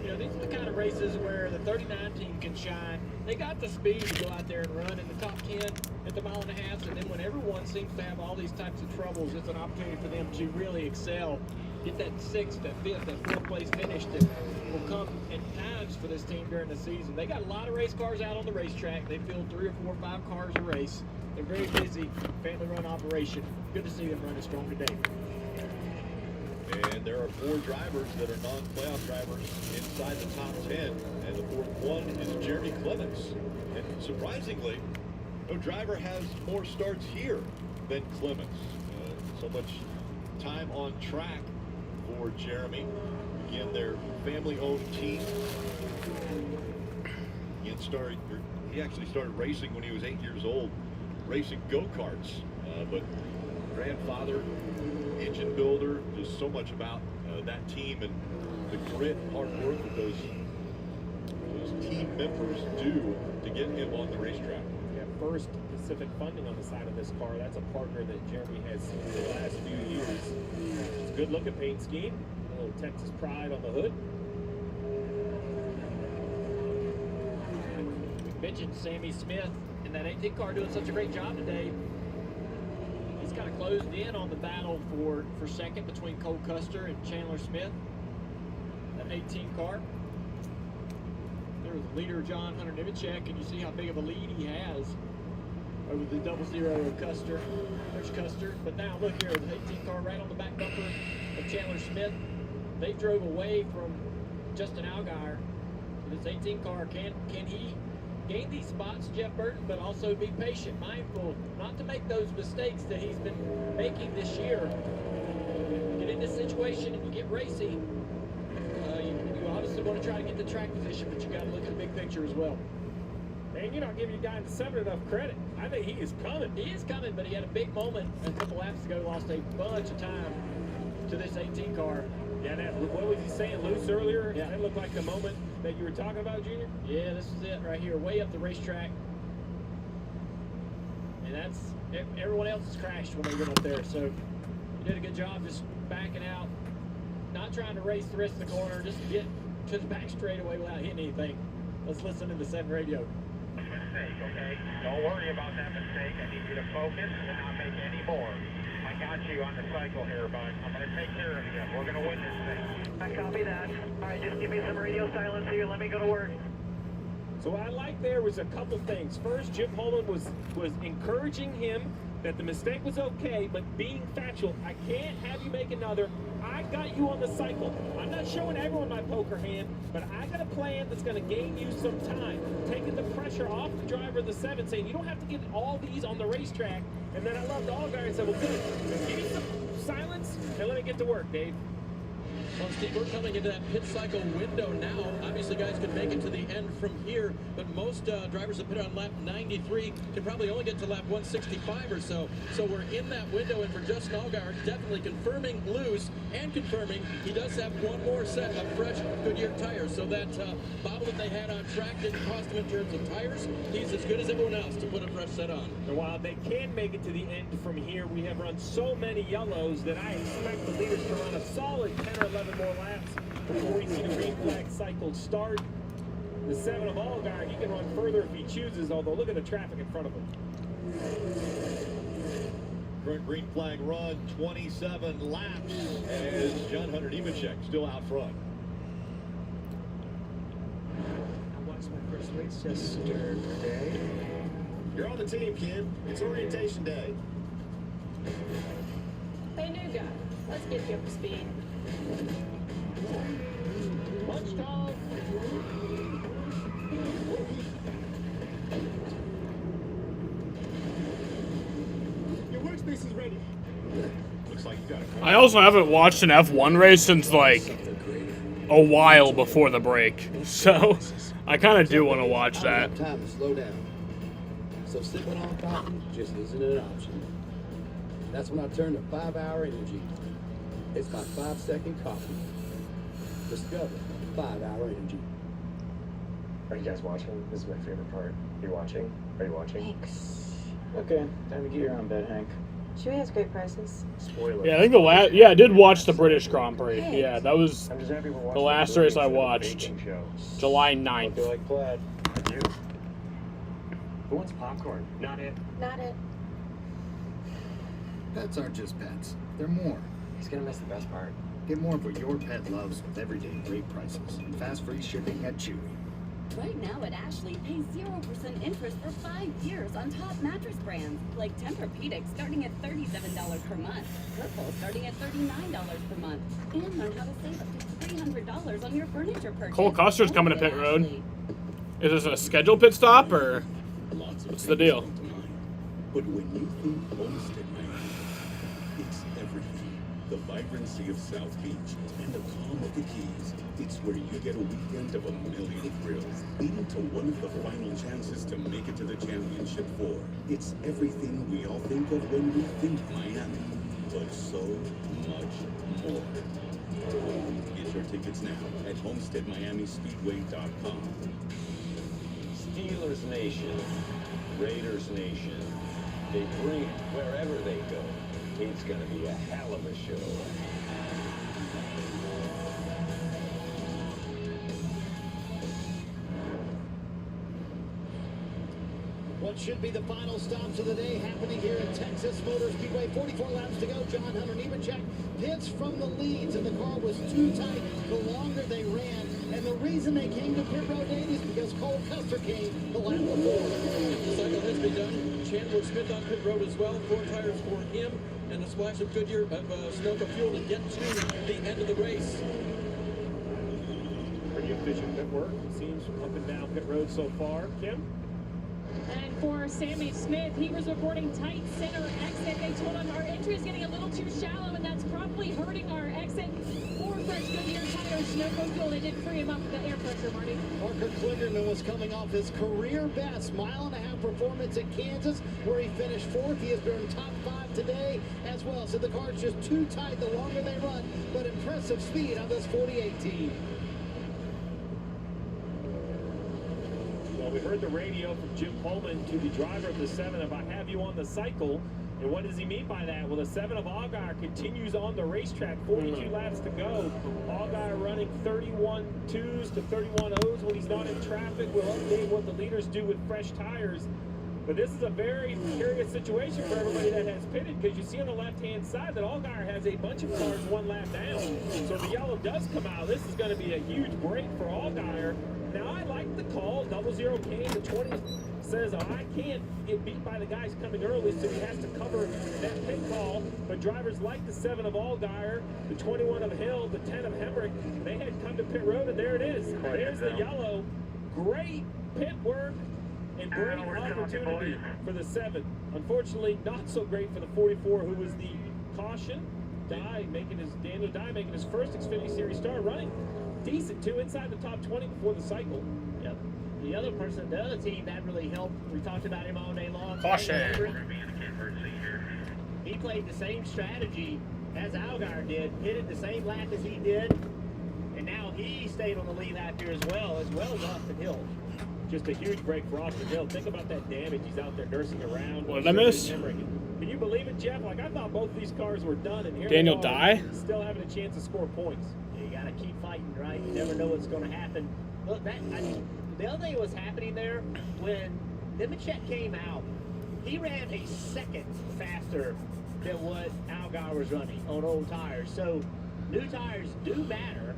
these are the kind of races where the 39 team can shine. They got the speed to go out there and run in the top 10 at the 1.5 miles, and then when everyone seems to have all these types of troubles, it's an opportunity for them to really excel. Get that 6th, that 5th, that 4th place finish that will come at times for this team during the season. They got a lot of race cars out on the racetrack. They field 3 or 4 or 5 cars a race. They're very busy, family-run operation. Good to see them running strong today. And there are 4 drivers that are non-playoff drivers inside the top 10. And the 4th one is Jeremy Clements. And surprisingly, no driver has more starts here than Clements. So much time on track for Jeremy. Again, their family-owned team. He actually started racing when he was 8 years old, racing go-karts. But grandfather, engine builder, just so much about that team and the grit, hard work that those team members do to get him on the racetrack. Yeah, First Pacific Funding on the side of this car. That's a partner that Jeremy has seen in the last few years. It's a good looking paint scheme. A little Texas pride on the hood. We mentioned Sammy Smith in that 18 car doing such a great job today. He's kind of closed in on the battle for second between Cole Custer and Chandler Smith. That 18 car. There was the leader, John Hunter Nemechek, and you see how big of a lead he has over the 00 of Custer. There's Custer. But now look here, the 18 car right on the back bumper of Chandler Smith. They drove away from Justin Allgaier. This 18 car, can he gain these spots, Jeff Burton, but also be patient, mindful, not to make those mistakes that he's been making this year. Get in this situation and you get racy. You obviously want to try to get the track position, but you got to look at the big picture as well. Man, you're not giving your guy in the 7 enough credit. I think he is coming. He is coming, but he had a big moment a couple laps ago, lost a bunch of time to this 18 car. Yeah, what was he saying, loose earlier? Yeah. That looked like the moment that you were talking about, Junior? Yeah, this is it right here, way up the racetrack. And that's, everyone else has crashed when they went up there, so you did a good job just backing out, not trying to race the rest of the corner, just get to the back straightaway without hitting anything. Let's listen to the 7 radio. Mistake, okay? Don't worry about that mistake. I need you to focus and not make any more. I got you on the cycle here, bud. I'm going to take care of you. We're going to win this thing. I copy that. All right, just give me some radio silence here. Let me go to work. So what I liked there was a couple things. First, Jim Holland was encouraging him that the mistake was okay, but being factual. I can't have you make another. I got you on the cycle. I'm not showing everyone my poker hand, but I got a plan that's going to gain you some time. Taking the pressure off the driver of the 7, saying you don't have to get all these on the racetrack. And then I loved Allgaier and said, well, good. Give me some silence and let me get to work, Dave. Well, Steve, we're coming into that pit cycle window now. Obviously, guys can make it to the end from here, but most drivers that pit on lap 93 can probably only get to lap 165 or so. So we're in that window, and for Justin Allgaier, definitely confirming loose and confirming he does have one more set of fresh Goodyear tires. So that bobble that they had on track didn't cost him in terms of tires. He's as good as everyone else to put a fresh set on. And while they can make it to the end from here, we have run so many yellows that I expect the leaders to run a solid 10 or 11 more laps before we see the green flag cycle start. The 7 of Allgaier, he can run further if he chooses, although look at the traffic in front of him. Current green flag run, 27 laps, as John Hunter Nemechek still out front. I watched my first race yesterday. You're on the team, kid. It's orientation day. Hey, new guy. Let's get you up to speed. Lunch call. Your workspace is ready. Looks like you got it. I also haven't watched an F1 race since like a while before the break, so I kind of do want to watch that. I don't have time to slow down, so sipping on coffee just isn't an option. That's when I turn to 5-Hour Energy. It's my 5-second coffee. Discover 5-Hour Energy. Are you guys watching? This is my favorite part. You watching? Are you watching? Thanks. Okay, time to get your own bed, Hank. Chewy has great prices. Spoiler. Yeah, I think the last. Yeah, I did watch the British Grand Prix. Hey. Yeah, that was I'm just happy we're watching the last movie race I instead of a watched. baking show. July Hope 9th. you like plaid. I do. Who wants popcorn? Not it. Not it. Pets aren't just pets. They're more. He's gonna miss the best part. Get more of what your pet loves with everyday great prices and fast free shipping at Chewy. Right now at Ashley, pay 0% interest for 5 years on top mattress brands like Tempur-Pedic starting at $37 per month, Purple starting at $39 per month, and learn how to save up to $300 on your furniture purchase. Cole Custer's coming to Only pit at road. Ashley. Is this a scheduled pit stop or what's the deal? But when you think Homestead Miami, it's everything. The vibrancy of South Beach and the calm of the Keys. It's where you get a weekend of a million thrills, leading to one of the final chances to make it to the championship 4. It's everything we all think of when we think Miami, but so much more. Get your tickets now at HomesteadMiamiSpeedway.com. Steelers Nation, Raiders Nation, they bring it wherever they go. It's going to be a hell of a show. What should be the final stops of the day happening here at Texas Motor Speedway. 44 laps to go. John Hunter Nemechek pits from the leads, and the car was too tight the longer they ran. And the reason they came to pit road, Dave, is because Cole Custer came the lap before. The cycle has been done. Chandler Smith on pit road as well. 4 tires for him, and a splash of Goodyear of Sunoco fuel to get to the end of the race. Pretty efficient pit work. Seems up and down pit road so far. Kim? And for Sammy Smith, he was reporting tight center exit. They told him our entry is getting a little too shallow, and that's probably hurting our exit. 4 fresh Goodyear tires, Sunoco fuel. They did free him up with the air pressure, Marty. Parker Kligerman was coming off his career best mile-and-a-half performance at Kansas, where he finished 4th. He has been top 5 today as well. So the car's just too tight the longer they run, but impressive speed on this 48 team. Well, we heard the radio from Jim Pullman to the driver of the 7 of "I have you on the cycle." And what does he mean by that? Well, the 7 of Allgaier continues on the racetrack. 42 laps to go. Allgaier running 31 2s to 31 0s when he's not in traffic. We'll update what the leaders do with fresh tires. But this is a very curious situation for everybody that has pitted, because you see on the left-hand side that Allgaier has a bunch of cars 1 lap down. So if the yellow does come out, this is going to be a huge break for Allgaier. Now, I like the call. 00 came. The 20 says, oh, I can't get beat by the guys coming early, so he has to cover that pit call. But drivers like the 7 of Allgaier, the 21 of Hill, the 10 of Hemrick, they had come to pit road, and there it is. There's the yellow. Great pit work and great opportunity for the 7. Unfortunately, not so great for the 44, who was the caution. Daniel Dye making his first Xfinity Series start, running decent too, inside the top 20 before the cycle. Yep. The other person, the other team that really helped, we talked about him all day long. Caution. He played the same strategy as Allgaier did, pitted the same lap as he did, and now he stayed on the lead lap here as well as Austin Hill. Just a huge break for Austin Hill. Think about that damage. He's out there nursing around. What did I miss? Can you believe it, Jeff? Like, I thought both of these cars were done, and here Daniel they are, Dye? still having a chance to score points. You got to keep fighting, right? You never know what's going to happen. Look, the other thing that was happening there, when Nemechek came out, he ran a second faster than what Allgaier was running on old tires. So new tires do matter,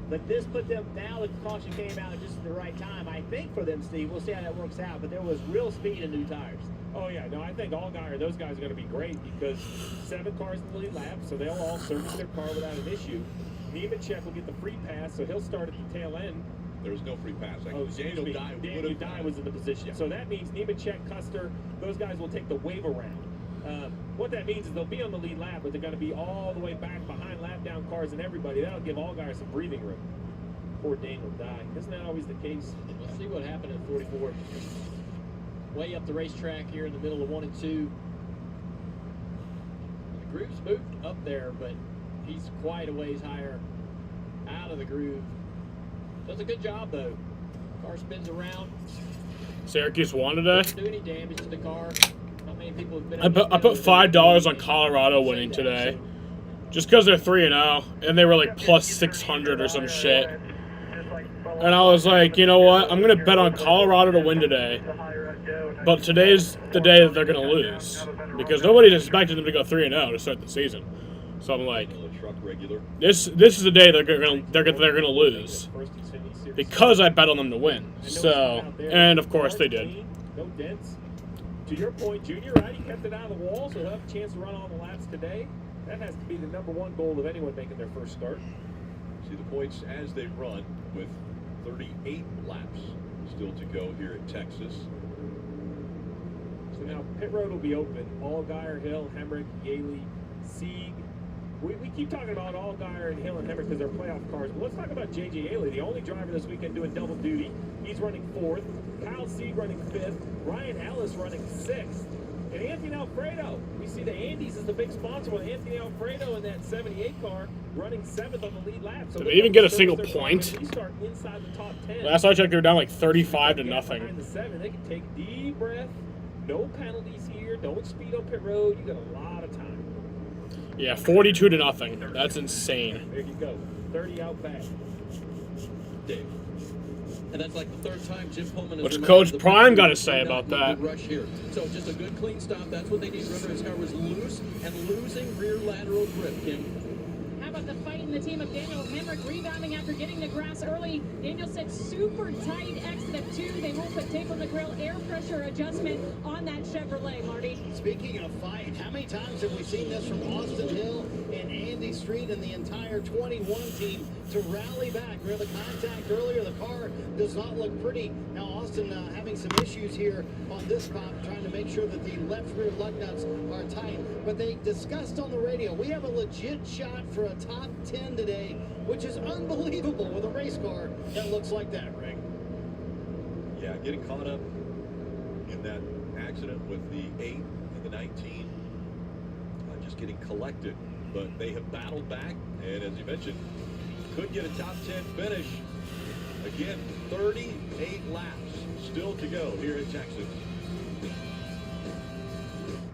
but this put them, now the caution came out just at the right time, I think, for them, Steve. We'll see how that works out, but there was real speed in new tires. Oh, yeah. No, I think Allgaier, those guys are going to be great, because 7 cars in the lead lap, so they'll all service their car without an issue. Nemechek will get the free pass, so he'll start at the tail end. There was no free pass. Daniel Dye was in the position. Yeah. So that means Nemechek, Custer, those guys will take the wave around. What that means is they'll be on the lead lap, but they're going to be all the way back behind lap down cars and everybody. That'll give Allgaier some breathing room. Poor Daniel Dye. Isn't that always the case? Let's see what happened at 44. Way up the racetrack here in the middle of 1 and 2. The groove's moved up there, but he's quite a ways higher out of the groove. Does a good job, though. Car spins around. Syracuse won today? Doesn't do any damage to the car. How many people have been? I put $5 on Colorado winning today, just because they're 3-0 and they were like plus 600 or some shit. And I was like, you know what? I'm gonna bet on Colorado to win today. But today's the day that they're gonna lose because nobody's expecting them to go 3-0 to start the season. So I'm like, this is the day they're gonna lose because I bet on them to win. So, and of course they did. No dents. To your point, Junior, right? He kept it out of the wall, so he'll have a chance to run all the laps today. That has to be the #1 goal of anyone making their first start. See the points as they run with 38 laps still to go here at Texas. So now pit road will be open. Allgaier, Hill, Hemrick, Yaley, Sieg. We keep talking about Allgaier and Hill and Hemrick because they're playoff cars. But let's talk about J.J. Yaley, the only driver this weekend doing double duty. He's running 4th. Kyle Sieg running 5th. Ryan Ellis running 6th. And Anthony Alfredo. We see the Andes is the big sponsor with Anthony Alfredo in that 78 car running 7th on the lead lap. So did they even get a single point? They start inside the top 10. Last I checked, they were down like 35 to nothing. Behind the 7, they can take a deep breath. No penalties here. Don't speed on pit road. You got a lot of time. Yeah, 42 to nothing. That's insane. There you go. 30 out back. Dave. And that's like the 3rd time Jim Pullman has What's Coach Prime got to say about that? Rush here. So just a good clean stop. That's what they need. Remember, his car was loose and losing rear lateral grip, Kim. How about the fight in the team of Daniel Hemrick rebounding after getting the grass early? Daniel said super tight exit of 2. They won't put tape on the grill. Air pressure adjustment on that Chevrolet, Marty. Speaking of fight, how many times have we seen this from Austin Hill and Andy Street and the entire 21 team to rally back? Remember the contact earlier? The car does not look pretty. Now Austin having some issues here on this spot, trying to make sure that the left rear lug nuts are tight. But they discussed on the radio, we have a legit shot for a top 10 today, which is unbelievable with a race car that looks like that, Rick. Yeah, getting caught up in that accident with the 8 and the 19, just getting collected. But they have battled back, and as you mentioned, could get a top 10 finish. Again, 38 laps still to go here in Texas.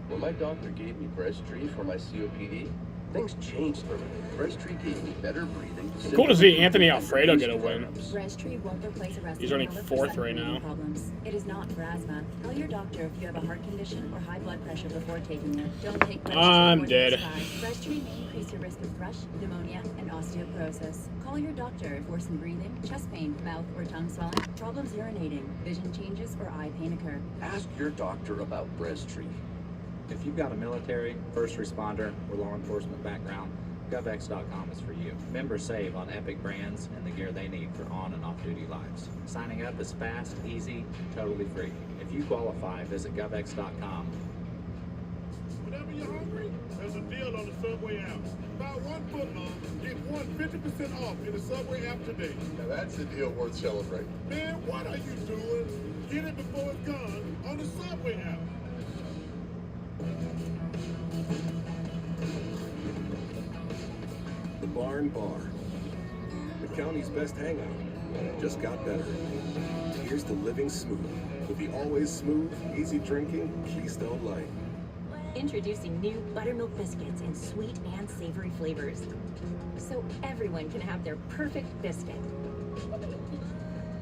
When my doctor gave me Breasttree for my COPD, things changed for me. Breasttree gave me better breathing. Cool to see Anthony Alfredo get a win. Breasttree won't replace a respirator. He's running 4th right now. Problems. It is not for asthma. Tell your doctor if you have a heart condition or high blood pressure before taking it. Don't take Breasttree. I'm dead. Breasttree may increase your risk of thrush, pneumonia, and osteoporosis. Call your doctor if worsened breathing, chest pain, mouth or tongue swelling, problems urinating, vision changes, or eye pain occur. Ask your doctor about Breasttree. If you've got a military, first responder, or law enforcement background, GovX.com is for you. Members save on epic brands and the gear they need for on and off-duty lives. Signing up is fast, easy, totally free. If you qualify, visit GovX.com. Whenever you're hungry, there's a deal on the Subway app. Buy 1 footlong, get 50% off in the Subway app today. Now that's a deal worth celebrating. Man, what are you doing? Get it before it's gone on the Subway app. The Barn Bar, the county's best hangout, just got better. Here's to living smooth with the always smooth, easy drinking Keystone Light. Introducing new buttermilk biscuits in sweet and savory flavors, so everyone can have their perfect biscuit.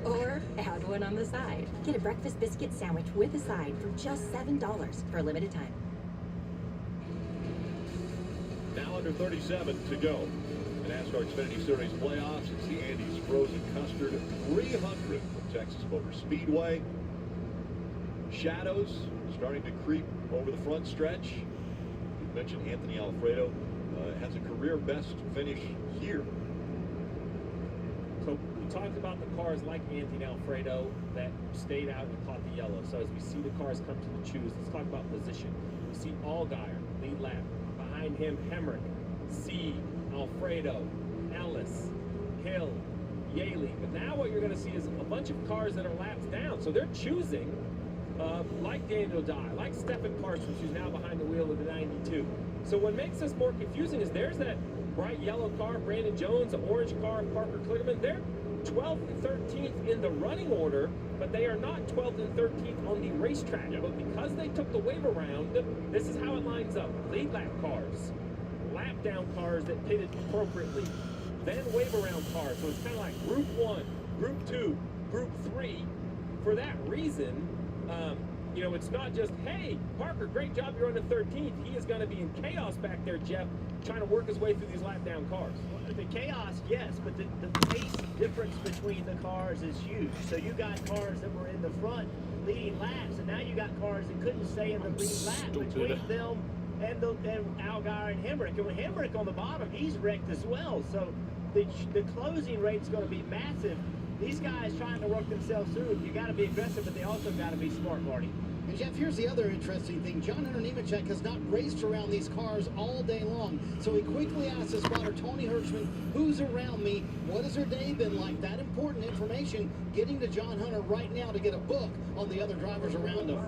Or add one on the side. Get a breakfast biscuit sandwich with a side for just $7 for a limited time. Now under 37 to go. The NASCAR Xfinity Series playoffs. It's the Andes Frozen Custard 300 from Texas Motor Speedway. Shadows starting to creep over the front stretch. You mentioned Anthony Alfredo has a career best finish here. So we talked about the cars like Anthony Alfredo that stayed out and caught the yellow. So as we see the cars come to the choose, let's talk about position. We see Allgaier, lead lap. Behind him, Hemrick, Sieg, Alfredo, Ellis, Hill, Yaley. But now what you're going to see is a bunch of cars that are laps down. So they're choosing, like Daniel Dye, like Stephen Parsons, who's now behind the wheel of the 92. So what makes this more confusing is there's that bright yellow car, Brandon Jones, the orange car, Parker Kligerman. 12th and 13th in the running order, but they are not 12th and 13th on the racetrack. But because they took the wave around, this is how it lines up. Lead lap cars, lap down cars that pitted appropriately, then wave around cars. So it's kind of like Group 1, Group 2, Group 3. For that reason, you know, it's not just, hey, Parker, great job, you're on the 13th. He is going to be in chaos back there, Jeff, trying to work his way through these lap down cars. The chaos, yes, but the pace difference between the cars is huge. So you got cars that were in the front leading laps, and now you got cars that couldn't stay in the lead lap between them and Allgaier and Hemrick. And with Hemrick on the bottom, he's wrecked as well. So the closing rate is going to be massive. These guys trying to work themselves through. You got to be aggressive, but they also got to be smart, Marty. And Jeff, here's the other interesting thing. John Hunter Nemechek has not raced around these cars all day long. So he quickly asked his spotter, Tony Hirschman, who's around me? What has their day been like? That important information getting to John Hunter right now to get a book on the other drivers around him.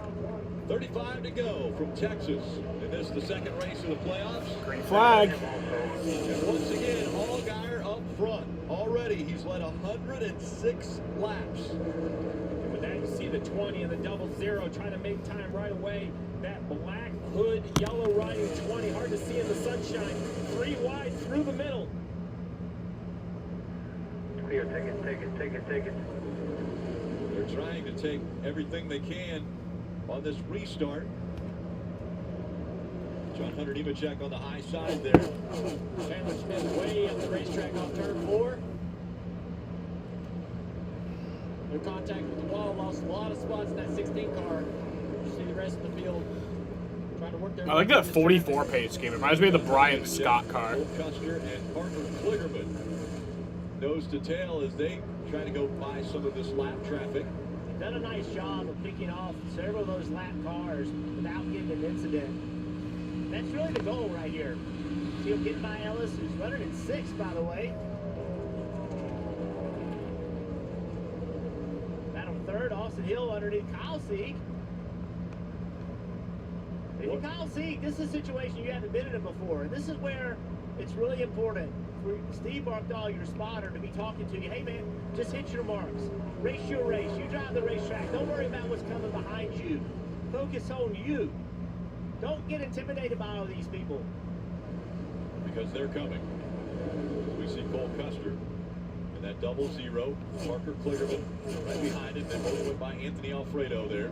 35 to go from Texas. And this is the second race of the playoffs. Green flag. And once again, Allgaier up front. Already, he's led 106 laps. And with that, you see the 20 and the 00 trying to make time right away. That black hood, yellow riding 20, hard to see in the sunshine. 3 wide through the middle. Clear, take it. They're trying to take everything they can on this restart. John Hunter Nemechek on the high side there. Chandler Smith way up the racetrack off turn 4. No contact with the wall, lost a lot of spots in that 16 car. You see the rest of the field trying to work their I like that 44 pace scheme. It reminds me of the Brian Scott car. Custer and Parker Kligerman nose to tail as they try to go by some of this lap traffic. They've done a nice job of picking off several of those lap cars without getting an incident. That's really the goal right here. See him getting by Ellis, who's running in 6th, by the way. Battle 3rd, Austin Hill underneath Kyle Sieg. If you're Kyle Sieg, this is a situation you haven't been in it before. And this is where it's really important for Steve Barkdahl, your spotter, to be talking to you. Hey, man, just hit your marks. Race your race. You drive the racetrack. Don't worry about what's coming behind you. Focus on you. Don't get intimidated by all these people. Because they're coming. We see Cole Custer and that 00. Parker Kligerman right behind him. Then both went by Anthony Alfredo there.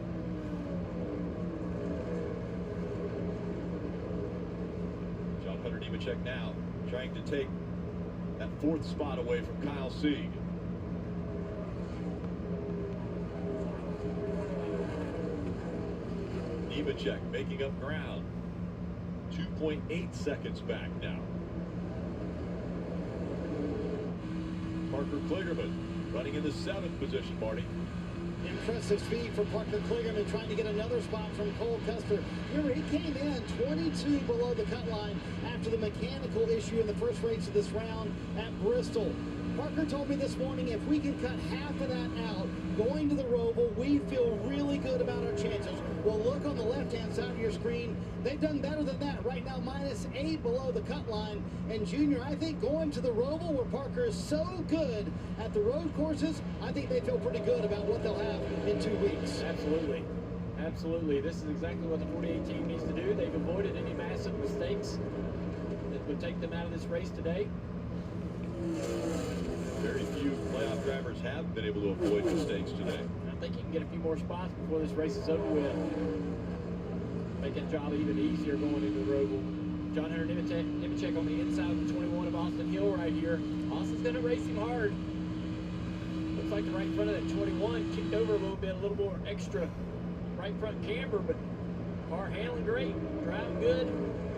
John Hunter Nemechek now trying to take that 4th spot away from Kyle Sieg. Nemechek making up ground. 2.8 seconds back now. Parker Kligerman running in the 7th position, Marty. Impressive speed for Parker Kligerman, trying to get another spot from Cole Custer. Remember, he came in 22 below the cut line after the mechanical issue in the first race of this round at Bristol. Parker told me this morning, if we can cut half of that out going to the Roval, we feel really good about our chances. Well, look on the left-hand side of your screen. They've done better than that. Right now, -8 below the cut line. And, Junior, I think going to the Roval, where Parker is so good at the road courses, I think they feel pretty good about what they'll have in 2 weeks. Absolutely. Absolutely. This is exactly what the 48 team needs to do. They've avoided any massive mistakes that would take them out of this race today. Very few playoff drivers have been able to avoid mistakes today. I think you can get a few more spots before this race is over with. Make that job even easier going into the Roval. John Hunter Nemechek on the inside of the 21 of Austin Hill right here. Austin's going to race him hard. Looks like the right front of that 21 kicked over a little bit, a little more extra right front camber, but car handling great, driving good.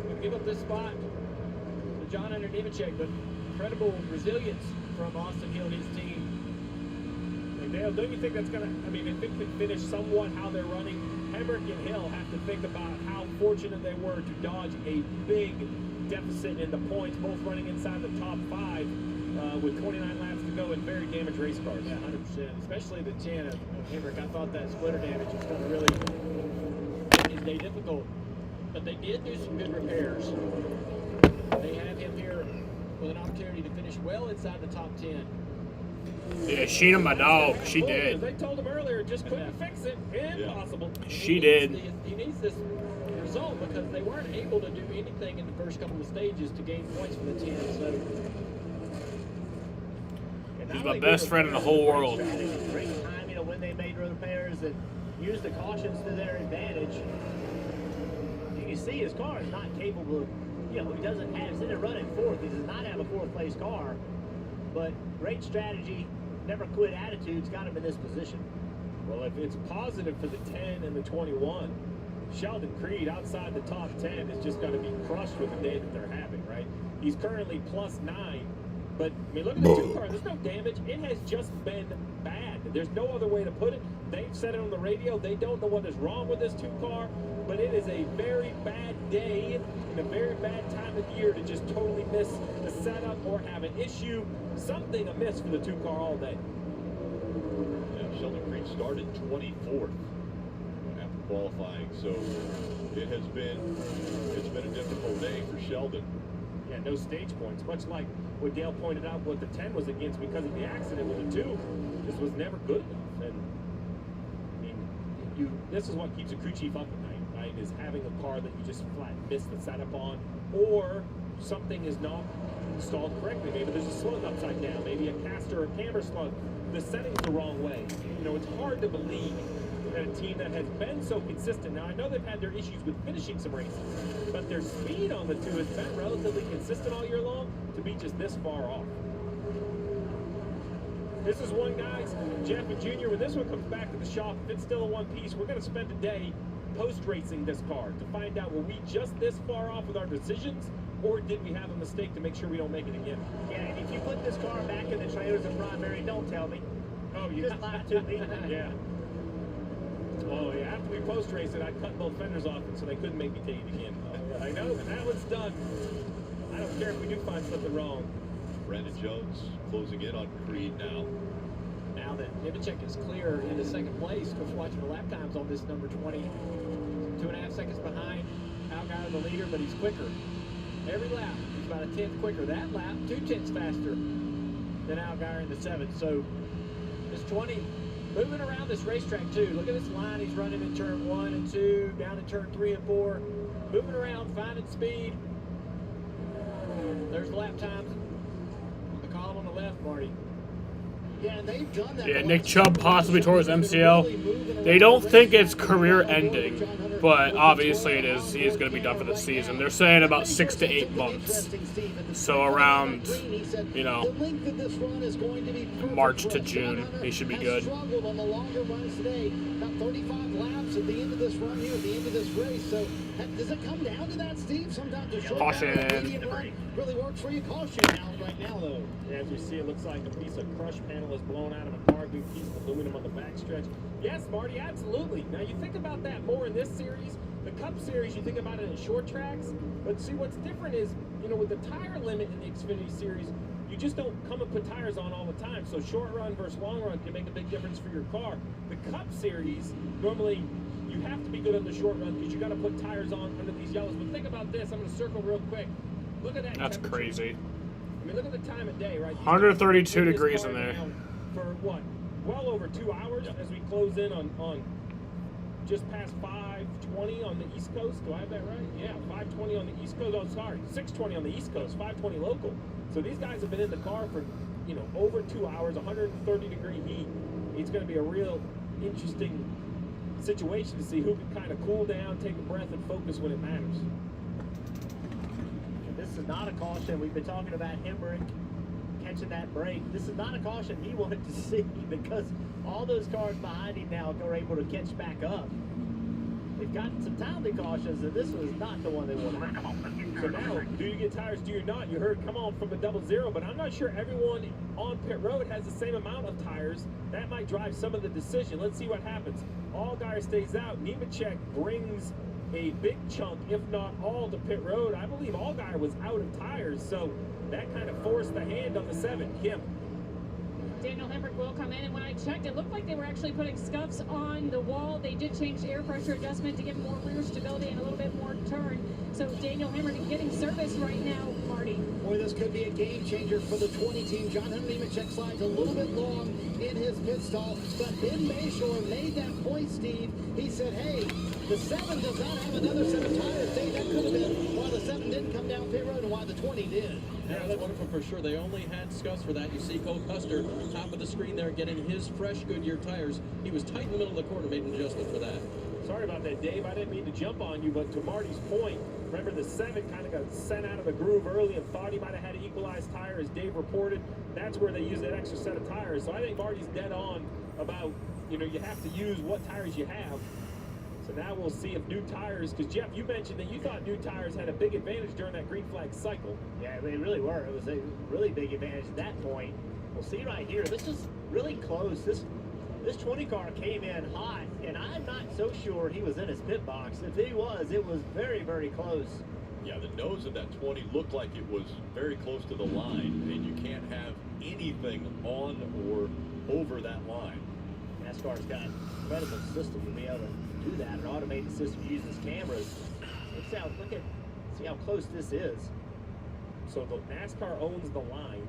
We'll give up this spot to John Hunter Nemechek, but incredible resilience from Austin Hill and his team. And Dale, don't you think that's going to, I mean, if it could finish somewhat how they're running, Hemrick and Hill have to think about how fortunate they were to dodge a big deficit in the points, both running inside the top 5 with 29 laps to go in very damaged race cars. Yeah, 100%, especially the 10 of Hemrick. I thought that splitter damage was going to really make his day difficult. But they did do some good repairs. They have him here with an opportunity to finish well inside the top 10. Yeah, Sheena, my dog, she did. They told him earlier, just couldn't fix it. Impossible. She did. He needs this result because they weren't able to do anything in the first couple of stages to gain points for the team. So He's my best friend in the whole world. Great timing of when they made repairs and used the cautions to their advantage. You can see his car is not capable of, he doesn't have, instead of running fourth, he does not have a fourth place car. But great strategy, never quit attitude's got him in this position. Well, if it's positive for the 10 and the 21, Sheldon Creed outside the top 10 is just going to be crushed with the day that they're having, right? He's currently +9, but I mean, look at the two car. There's no damage. It has just been bad. There's no other way to put it. They've said it on the radio. They don't know what is wrong with this two car, but it is a very bad day and a very bad time of year to just totally miss the setup or have an issue, something amiss for the two car all day. Yeah, Sheldon Creed started 24th after qualifying, so it's been a difficult day for Sheldon. Yeah, no stage points. Much like what Dale pointed out, what the 10 was against because of the accident with the 2, this was never good enough. And I mean, this is what keeps a crew chief up at night, right? Is having a car that you just flat miss the setup on, or something is not installed correctly. Maybe there's a slug upside down, maybe a caster or camber slug. The setting's the wrong way. It's hard to believe that a team that has been so consistent. Now, I know they've had their issues with finishing some races, but their speed on the 2 has been relatively consistent all year long to be just this far off. This is one, guys, Jeff and Junior, when this one comes back to the shop, if it's still in one piece, we're going to spend a day post-racing this car to find out, were we just this far off with our decisions, or did we have a mistake to make sure we don't make it again? Yeah, and if you put this car back in the trailers in primary, don't tell me. Oh, you just lie to me. Yeah. Oh, yeah. After we post-race it, I'd cut both fenders off so they couldn't make me take it again. I know, that one's done. I don't care if we do find something wrong. Brandon Jones closing in on Creed now. Now that Nemechek is clear into second place, just watching the lap times on this number 20. 2.5 seconds behind Allgaier, the leader, but he's quicker. Every lap, he's about a 10th quicker. That lap, 2/10 faster than Allgaier in the 7th. So this 20 moving around this racetrack too. Look at this line he's running in turn 1 and 2, down in turn 3 and 4. Moving around, finding speed. There's lap times on the column on the left, Marty. Yeah, and they've done that. Yeah, Nick Chubb possibly tore his MCL. They don't think it's career ending, but obviously it is. He is going to be done for the season. They're saying about 6 to 8 months. So around, March to June, he should be good. Struggled on the longer runs today. About 35 laps at the end of this run here, at the end of this race. So does it come down to that, Steve? Sometimes a short Caution. really works for you. Caution out right now, though. Yeah, as we see, it looks like a piece of crush panel is blown out of a car, big piece of aluminum on the backstretch. Yes, Marty, absolutely. Now, you think about that more in this series. The Cup Series, you think about it in short tracks. But see, what's different is, with the tire limit in the Xfinity Series, you just don't come and put tires on all the time. So short run versus long run can make a big difference for your car. The Cup Series, normally you have to be good on the short run because you got to put tires on under these yellows. But think about this. I'm going to circle real quick. Look at that. That's crazy. I mean, look at the time of day, right? 132 degrees in there. For what? Well over 2 hours as we close in on just past 5:20 on the East Coast. Do I have that right? Yeah, 5:20 on the East Coast. Oh, sorry, 6:20 on the East Coast, 5:20 local. So these guys have been in the car for, over 2 hours, 130-degree heat. It's going to be a real interesting situation to see who can kind of cool down, take a breath, and focus when it matters. This is not a caution. We've been talking about Hemrick catching that break. This is not a caution he wanted to see because all those cars behind him now are able to catch back up. They've gotten some timely cautions, and this was not the one they wanted. So now, do you get tires, do you not? You heard come on from the 00, but I'm not sure everyone on pit road has the same amount of tires. That might drive some of the decision. Let's see what happens. Allgaier stays out. Nemechek brings a big chunk, if not all, to pit road. I believe Allgaier was out of tires, so that kind of forced the hand on the 7. Kim. Daniel Hemrick will come in, and when I checked, it looked like they were actually putting scuffs on the wall. They did change the air pressure adjustment to give more rear stability and a little bit more turn. So Daniel Hemrick getting service right now, Marty. Boy, this could be a game changer for the 20 team. John Hunter Nemechek slides a little bit long in his pit stall, but Ben Bayshore made that point, Steve. He said, hey, the 7 does not have another set of tires. Dave, that could have been why the 7 didn't come down pit road and why the 20 did. Yeah, that's wonderful for sure. They only had scuffs for that. You see Cole Custer, top of the screen there, getting his fresh Goodyear tires. He was tight in the middle of the corner, made an adjustment for that. Sorry about that, Dave. I didn't mean to jump on you, but to Marty's point, remember the 7 kind of got sent out of the groove early and thought he might have had an equalized tire, as Dave reported. That's where they use that extra set of tires. So I think Marty's dead on about, you have to use what tires you have. So now we'll see if new tires, because Jeff, you mentioned that you thought new tires had a big advantage during that green flag cycle. Yeah, they really were. It was a really big advantage at that point. We'll see right here. This is really close. This 20 car came in hot, and I'm not so sure he was in his pit box. If he was, it was very, very close. Yeah, the nose of that 20 looked like it was very close to the line, and you can't have anything on or over that line. NASCAR's got an incredible system to be able to do that. An automated system uses cameras. See how close this is. So the NASCAR owns the line.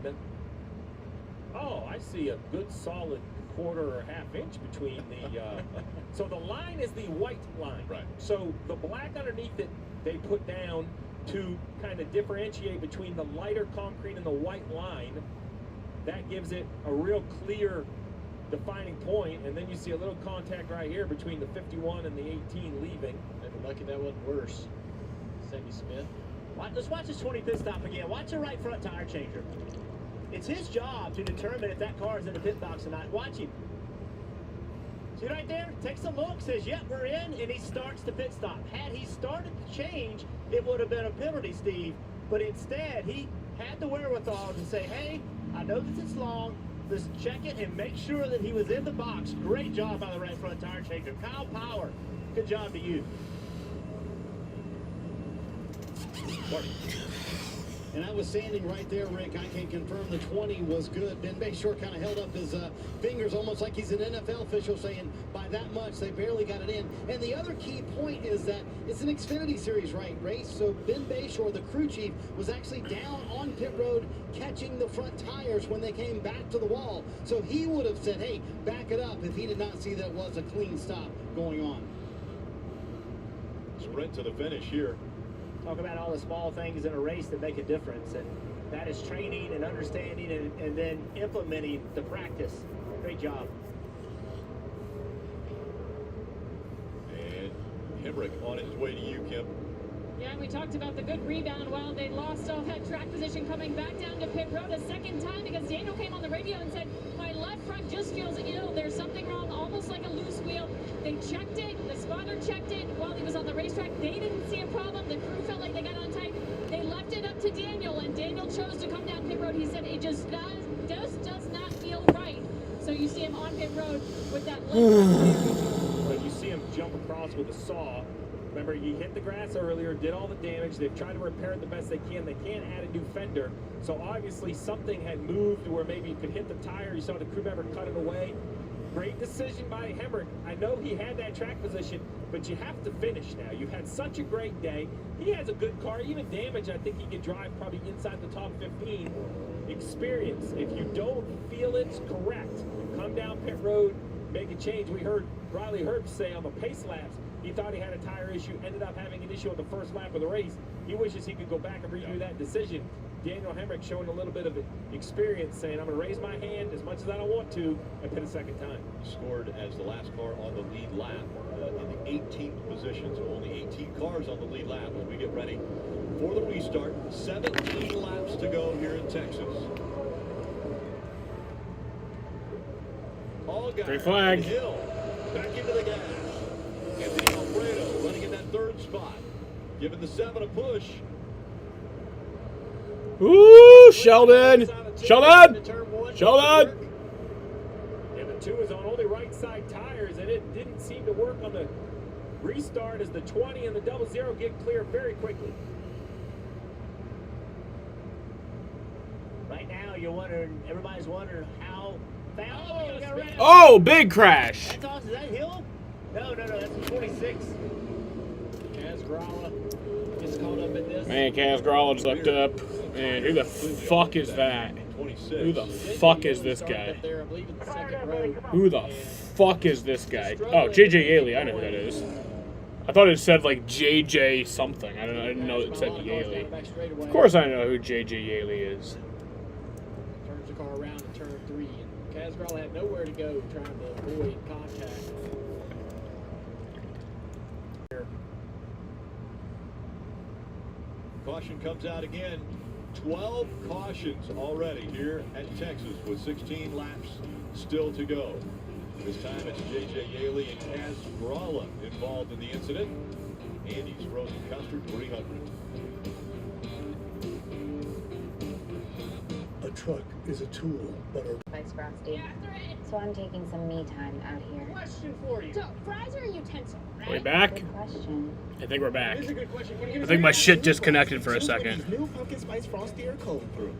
Oh, I see a good solid quarter or half inch between the so the line is the white line, right? So the black underneath it they put down to kind of differentiate between the lighter concrete and the white line. That gives it a real clear defining point, and then you see a little contact right here between the 51 and the 18 leaving. Never lucky that wasn't worse. Sammy Smith. Let's watch this 20 pit stop again. Watch the right front tire changer. It's his job to determine if that car is in the pit box or not. Watch him. See right there? Takes a look, says, yep, we're in, and he starts the pit stop. Had he started the change, it would have been a penalty, Steve. But instead, he had the wherewithal to say, hey, I know this is long. Let's check it and make sure that he was in the box. Great job by the right front tire changer. Kyle Power, good job to you. Marty. And I was standing right there, Rick. I can confirm the 20 was good. Ben Bayshore kind of held up his fingers almost like he's an NFL official saying by that much they barely got it in. And the other key point is that it's an Xfinity Series race. So Ben Bayshore, the crew chief, was actually down on pit road catching the front tires when they came back to the wall. So he would have said, hey, back it up if he did not see that was a clean stop going on. Sprint to the finish here. Talk about all the small things in a race that make a difference, and that is training and understanding and then implementing the practice. Great job. And Hemrick on his way to you, Kim. Yeah, and we talked about the good rebound while they lost all that track position coming back down to pit road a second time because Daniel came on the radio and said, my left front just feels ill. There's something wrong, almost like a loose wheel. They checked it. The spotter checked it while he was on the racetrack. They didn't see a problem. The crew felt like they got on tight. They left it up to Daniel, and Daniel chose to come down pit road. He said it just does not feel right. So you see him on pit road with that left. But you see him jump across with a saw. Remember, he hit the grass earlier, did all the damage. They've tried to repair it the best they can. They can't add a new fender. So obviously something had moved where maybe you could hit the tire. You saw the crew member cut it away. Great decision by Hemrick. I know he had that track position, but you have to finish now. You've had such a great day. He has a good car. Even damage, I think he could drive probably inside the top 15. Experience. If you don't feel it's correct, come down pit road, make a change. We heard Riley Herbst say on the pace laps, he thought he had a tire issue, ended up having an issue on the first lap of the race. He wishes he could go back and redo that decision. Daniel Hemrick showing a little bit of experience, saying, I'm going to raise my hand as much as I don't want to and pit a second time. Scored as the last car on the lead lap in the 18th position, so only 18 cars on the lead lap as we get ready for the restart. 17 laps to go here in Texas. All guys. Green flag. Hill back into the gas. Anthony Alfredo running in that third spot, giving the 7 a push. Ooh, Sheldon! Sheldon! Sheldon! Yeah, the 2 is on only right side tires, and it didn't seem to work on the restart as the 20 and the 00 get clear very quickly. Right now, you're wondering, everybody's wondering how Oh, big crash. That's awesome. Is that Hill? No, that's 26. Kaz Gralla just caught up in this. Man, Kaz Gralla just looked up. Man, who the fuck is that? Who the fuck is this guy? Who the fuck is this guy? Oh, JJ Yaley. I know who that is. I thought it said like JJ something. I didn't know it said Yaley. Of course I know who JJ Yaley is. Turns the car around in turn 3. And Kaz Gralla had nowhere to go trying to avoid contact. Caution comes out again. 12 cautions already here at Texas with 16 laps still to go. This time it's J.J. Yaley and Kaz Gralla involved in the incident. Andy's frozen custard 300. A truck is a tool, but a Vice Frosty. So I'm taking some me time out here. Question for you. So, fries are a utensil, Are we right? back? Good question. I think we're back. Here's a good question. I think my shit disconnected for a second. New pumpkin spice frosty or cold brew.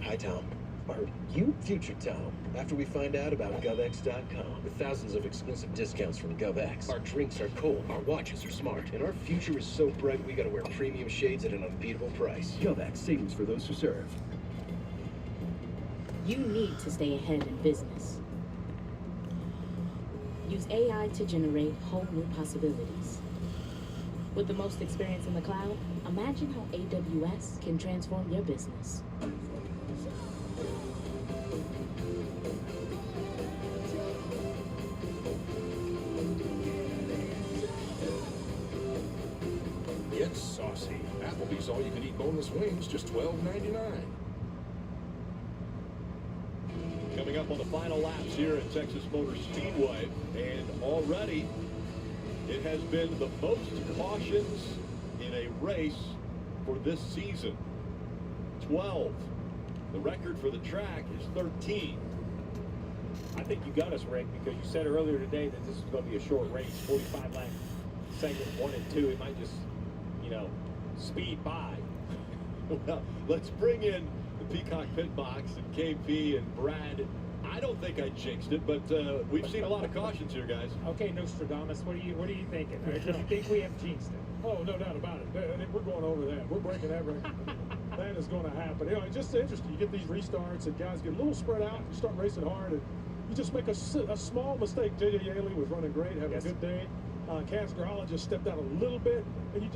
Hi, Tom. Are you future Tom? After we find out about GovX.com, with thousands of exclusive discounts from GovX, our drinks are cold, our watches are smart, and our future is so bright we gotta wear premium shades at an unbeatable price. GovX, savings for those who serve. You need to stay ahead in business. Use AI to generate whole new possibilities. With the most experience in the cloud, imagine how AWS can transform your business. Get saucy. Applebee's all-you-can-eat boneless wings, just $12.99. Coming up on the final laps here at Texas Motor Speedway, and already it has been the most cautions in a race for this season. 12. The record for the track is 13. I think you got us, Rick, because you said earlier today that this is going to be a short race, 45 lap segment 1 and 2. It might just, speed by. Well, let's bring in the Peacock Pit Box and KP and Brad. I don't think I jinxed it, but we've seen a lot of cautions here, guys. Okay, Nostradamus, what are you thinking? I think we have jinxed it. Oh, no doubt about it. We're going over that. We're breaking everything. That is going to happen. It's just interesting. You get these restarts and guys get a little spread out. You start racing hard and you just make a small mistake. J.J. Yaley was running great, having a good day. Kaz Gralla just stepped out a little bit, and you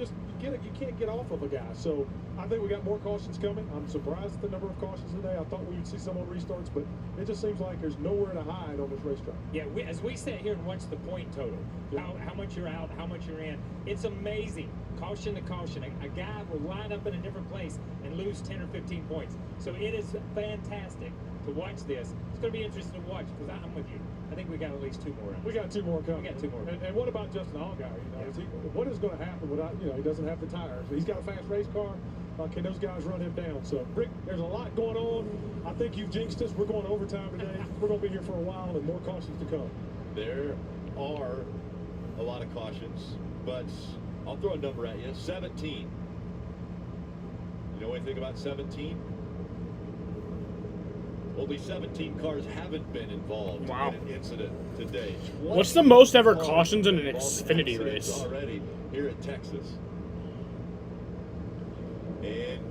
can't get off of a guy. So I think we got more cautions coming. I'm surprised at the number of cautions today. I thought we would see some on restarts, but it just seems like there's nowhere to hide on this racetrack. Yeah, as we sit here and watch the point total, how much you're out, how much you're in, it's amazing. Caution to caution. A guy will line up in a different place and lose 10 or 15 points. So it is fantastic to watch this. It's going to be interesting to watch because I'm with you. I think we got at least 2 more rounds. We got 2 more coming. We got 2 more. And what about Justin Allgaier? What is going to happen without, he doesn't have the tires. He's got a fast race car. Can those guys run him down? So, Rick, there's a lot going on. I think you've jinxed us. We're going overtime today. We're going to be here for a while and more cautions to come. There are a lot of cautions, but I'll throw a number at you. 17. You know anything about 17? Only 17 cars haven't been involved in an incident today. What's the most ever cautions in an Xfinity race? Already here at Texas. And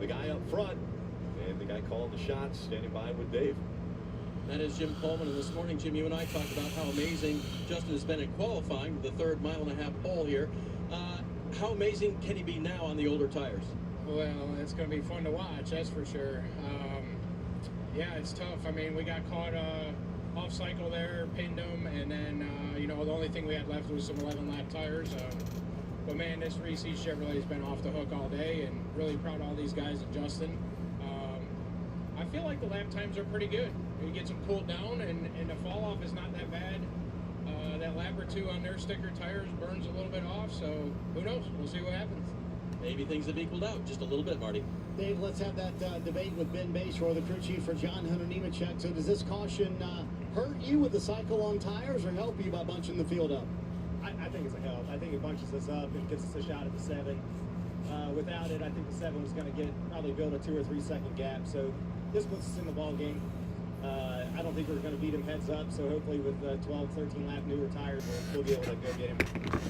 the guy up front and the guy calling the shots standing by with Dave. That is Jim Coleman, and this morning, Jim, you and I talked about how amazing Justin has been in qualifying, the 3rd mile-and-a-half hole here. How amazing can he be now on the older tires? Well, it's going to be fun to watch, that's for sure. Yeah, it's tough. I mean, we got caught off cycle there, pinned them, and then, the only thing we had left was some 11-lap tires. But, man, this Reese Chevrolet's been off the hook all day, and really proud of all these guys and Justin. I feel like the lap times are pretty good. He gets them cooled down, and the fall-off is not that bad. That lap or 2 on their sticker tires burns a little bit off, so who knows? We'll see what happens. Maybe things have equaled out just a little bit, Marty. Dave, let's have that debate with Ben Bayshore, the crew chief for John Hunter Nemechek. So does this caution hurt you with the cycle on tires or help you by bunching the field up? I think it's a help. I think it bunches us up and gets us a shot at the 7. Without it, I think the 7 was going to probably build a 2 or 3 second gap. So this puts us in the ball game. I don't think we're going to beat him heads up. So hopefully with 12, 13 lap newer tires, we'll be able to go get him.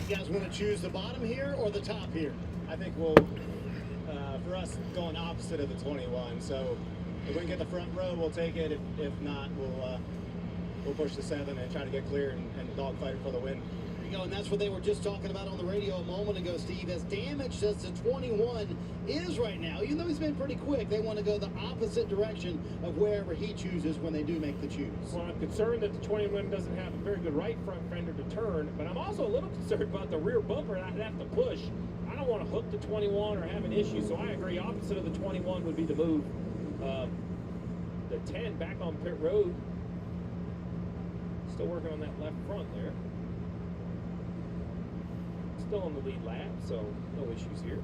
You guys want to choose the bottom here or the top here? I think we'll, for us, going opposite of the 21. So if we can get the front row, we'll take it. If not, we'll push the 7 and try to get clear and dogfight it for the win. You know, and that's what they were just talking about on the radio a moment ago, Steve. As damaged as the 21 is right now, even though he's been pretty quick, they want to go the opposite direction of wherever he chooses when they do make the choose. Well, I'm concerned that the 21 doesn't have a very good right front fender to turn, but I'm also a little concerned about the rear bumper and I'd have to push. I don't want to hook the 21 or have an issue, so I agree. Opposite of the 21 would be the move. The 10 back on pit road. Still working on that left front there. Still on the lead lap, so no issues here.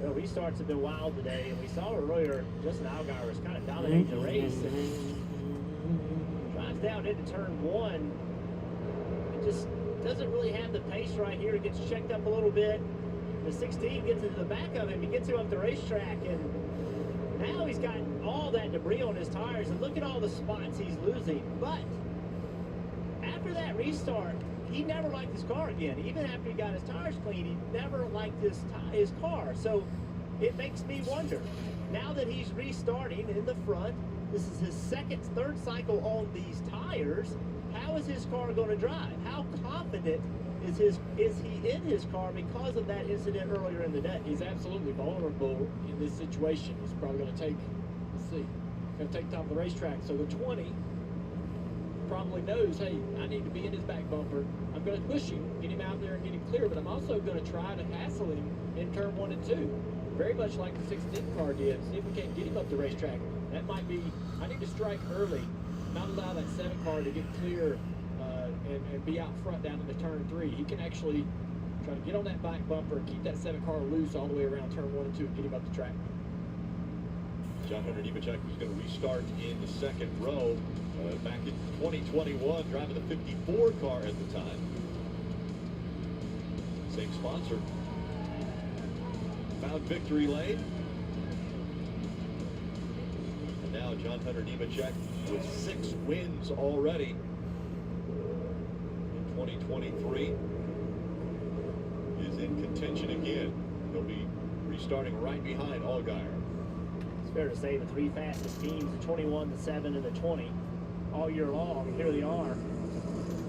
Well, restarts have been wild today, and we saw earlier Justin Allgaier was kind of dominating the race. And drives down into turn 1. It just doesn't really have the pace right here. It gets checked up a little bit. The 16 gets into the back of him. He gets him up the racetrack, and now he's got all that debris on his tires. And look at all the spots he's losing. But after that restart, he never liked his car again. Even after he got his tires clean, he never liked his car. So it makes me wonder, now that he's restarting in the front, this is his third cycle on these tires, how is his car going to drive? How confident is he in his car because of that incident earlier in the day? He's absolutely vulnerable in this situation. He's probably going to take, going to take top of the racetrack. So the 20 probably knows, hey, I need to be in his back bumper. I'm going to push him, get him out there and get him clear, but I'm also going to try to hassle him in turn 1 and 2. Very much like the 16 car did. See if we can't get him up the racetrack. That might be, I need to strike early, not allow that 7 car to get clear and be out front down into turn 3. He can actually try to get on that back bumper, keep that 7 car loose all the way around turn 1 and 2 and get him up the track. John Hunter Nemechek was going to restart in the second row back in 2021, driving the 54 car at the time. Same sponsor. Found victory lane. And now John Hunter Nemechek with 6 wins already in 2023 is in contention again. He'll be restarting right behind Allgaier. It's fair to say the 3 fastest teams, the 21, the 7, and the 20, all year long, here they are.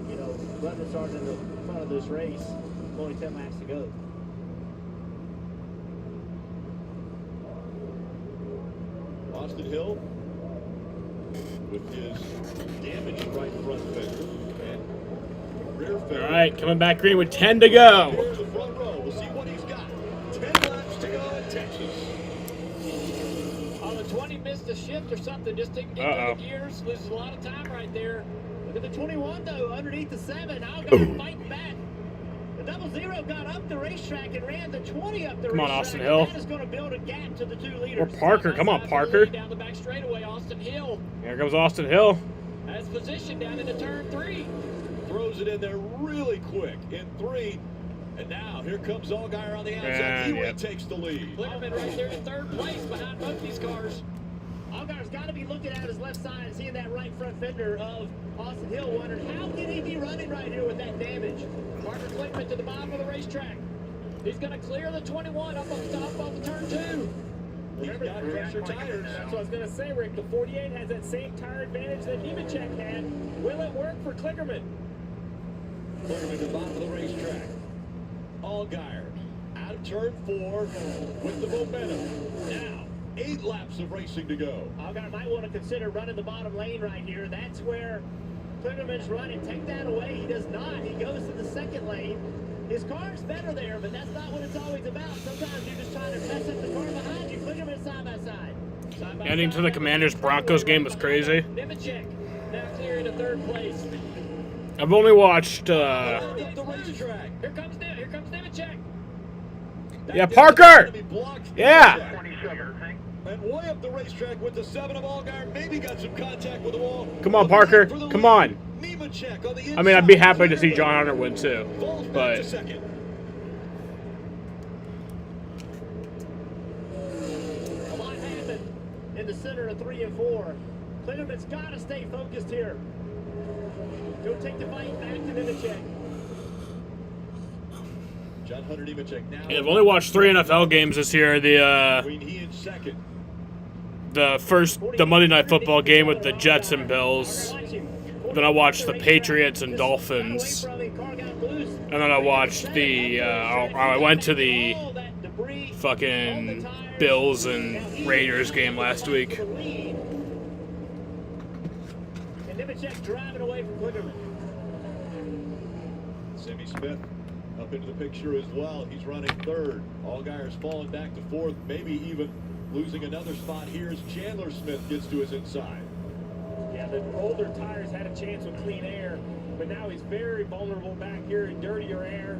You know, London started in the front of this race, only 10 laps to go. Austin Hill with his damaged right front fender and rear fender. All right, coming back green with 10 to go. Here's the front row. We'll see what he's got. 10 laps to go in Texas. On the 20 missed a shift or something, just didn't get through the gears, loses a lot of time right there. Look at the 21 though, underneath the 7, Allgaier fighting back. The 00 got up the racetrack and ran the 20 up the racetrack. Come on, Austin Hill. That is going to build a gap to the 2 leaders. Or Parker. Come on, Parker. Down the back straightaway, Austin Hill Here comes Austin Hill. has position down into turn 3. Throws it in there really quick in 3. And now here comes Allgaier on the outside. He retakes the lead. Klingerman right there in 3rd place behind both these cars. Allgaier's got to be looking at his left side and seeing that right front fender of Austin Hill, wondering how can he be running right here with that damage? Parker Klingerman to the bottom of the racetrack. He's going to clear the 21 up on the top off the turn 2. Remember, got pressure tires. That's what I was going to say, Rick. The 48 has that same tire advantage that Nemechek had. Will it work for Klingerman? Klingerman to the bottom of the racetrack. Allgaier out of turn 4 with the momentum. Now, 8 laps of racing to go. Allgaier might want to consider running the bottom lane right here. That's where Klingerman's running. Take that away. He does not. He goes to the 2nd lane. His car's better there, but that's not what it's always about. Sometimes you're just trying to mess up the car behind you. Klingerman side by side. Ending to the Commanders-Broncos game was crazy. Nemechek now clearing to 3rd place. I've only watched, Here comes Nemechek. Yeah, Parker! Yeah! And way up the racetrack with the 7 of Allgaier. Maybe got some contact with the wall. Come on, Parker. Come on. Nemechek on the inside. I mean, I'd be happy to see John Hunter win, too. But A lot happened in the center of 3 and 4. Kligerman's got to stay focused here. Go take the fight back to Nemechek. John Hunter Nemechek now. Yeah, I've only watched 3 NFL games this year. The Monday Night Football game with the Jets and Bills. Then I watched the Patriots and Dolphins. And then I watched I went to the fucking Bills and Raiders game last week. And Nemechek driving away from Kligerman. Sammy Smith up into the picture as well. He's running third. Allgaier's falling back to fourth, maybe even losing another spot here as Chandler Smith gets to his inside. Yeah, the older tires had a chance with clean air, but now he's very vulnerable back here in dirtier air.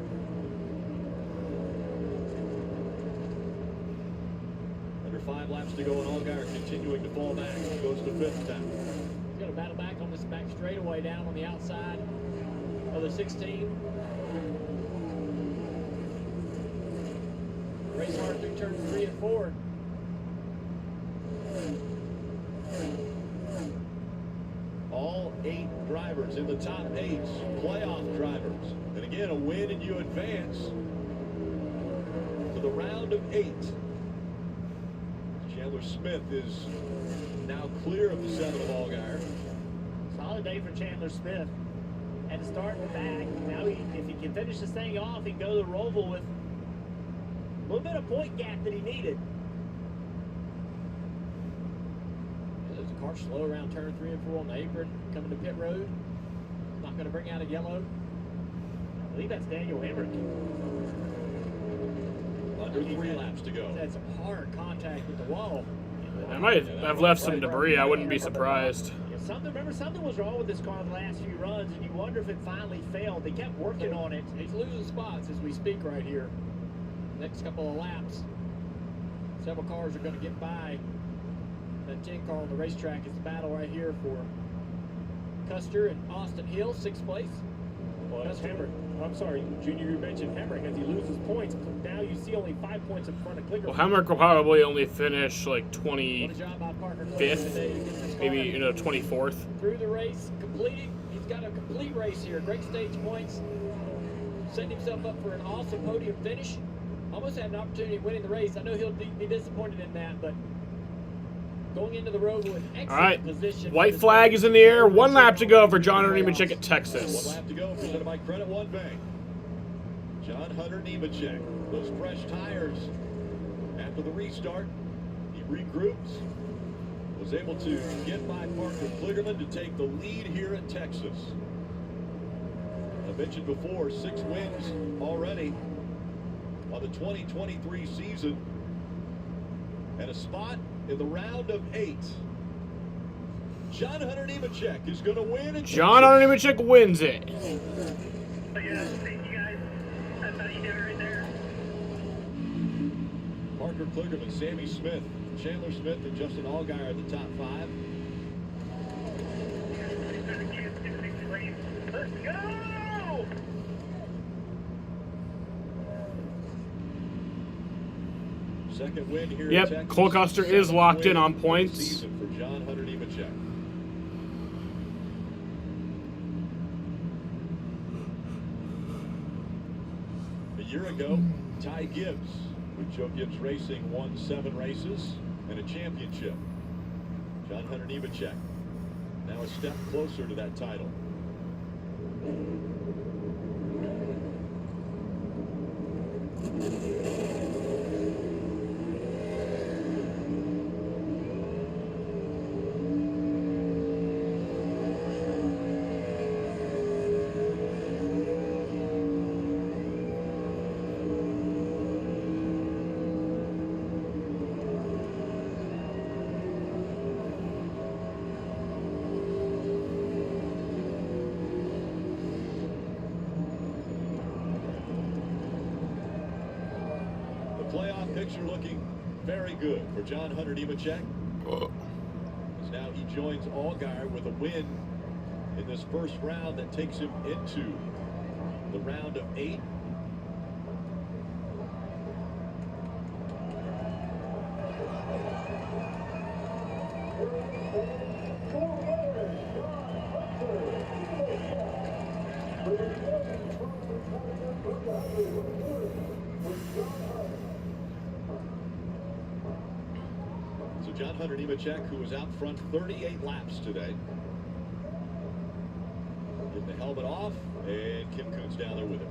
Under 5 laps to go, and Allgaier continuing to fall back. He goes to 5th now. He's going to battle back on this back straightaway down on the outside of the 16. Race hard through turns 3 and 4. All 8 drivers in the top 8, playoff drivers. And again, a win and you advance to the round of 8. Chandler Smith is now clear of the 7 of Allgaier. Solid day for Chandler Smith. Had to start in the back. Now, if he can finish this thing off, he can go to the Roval with a little bit of point gap that he needed. There's a car slow around turn 3 and 4 on the apron, coming to pit road. Not going to bring out a yellow. I believe that's Daniel Hemrick. Under 3 laps to go. He's had some hard contact with the wall. I might have left some debris. I wouldn't be surprised. Remember, something was wrong with this car the last few runs, and you wonder if it finally failed. They kept working on it. He's losing spots as we speak right here. Next couple of laps, several cars are going to get by that 10 car on the racetrack. It's a battle right here for Custer and Austin Hill, 6th place. Well, that's Hemrick. I'm sorry, Junior, you mentioned Hemrick. As he loses points, now you see only 5 points in front of Kligerman. Well, Hemrick will probably only finish like 25th, maybe 24th. Through the race, completing. He's got a complete race here. Great stage points. Setting himself up for an awesome podium finish. Almost had an opportunity of winning the race. I know he'll be disappointed in that, but going into the road with excellent position. White flag is in the air. 1 lap to go for John Hunter Nemechek at Texas. 1 lap to go, presented by Credit One Bank. John Hunter Nemechek, those fresh tires. After the restart, he regroups. Was able to get by Parker Kligerman to take the lead here at Texas. I mentioned before, 6 wins already on the 2023 season. And a spot in the round of 8. John Hunter Nemechek is going to win. And John Hunter Nemechek wins it. Parker Kligerman, Sammy Smith, Chandler Smith, and Justin Allgaier are the top 5. Let's go! Second win here. Yep, in Texas. Cole Custer is locked in on points. Season for John Hunter Nemechek. A year ago, Ty Gibbs with Joe Gibbs Racing won 7 races and a championship. John Hunter Nemechek now a step closer to that title. Playoff picture looking very good for John Hunter Nemechek. As now he joins Allgaier with a win in this first round that takes him into the round of 8. So John Hunter Nemechek, who was out front 38 laps today. Getting the helmet off, and Kim Coon's down there with him.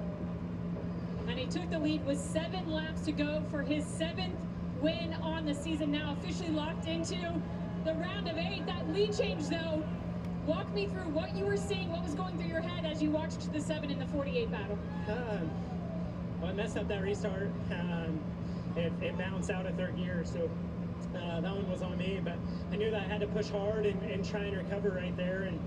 And he took the lead with 7 laps to go for his 7th win on the season. Now officially locked into the round of 8. That lead change, though, walk me through what you were seeing, what was going through your head as you watched the 7 in the 48 battle. Well, I messed up that restart. It bounced out of 3rd gear, so that one was on me, but I knew that I had to push hard and try and recover right there. And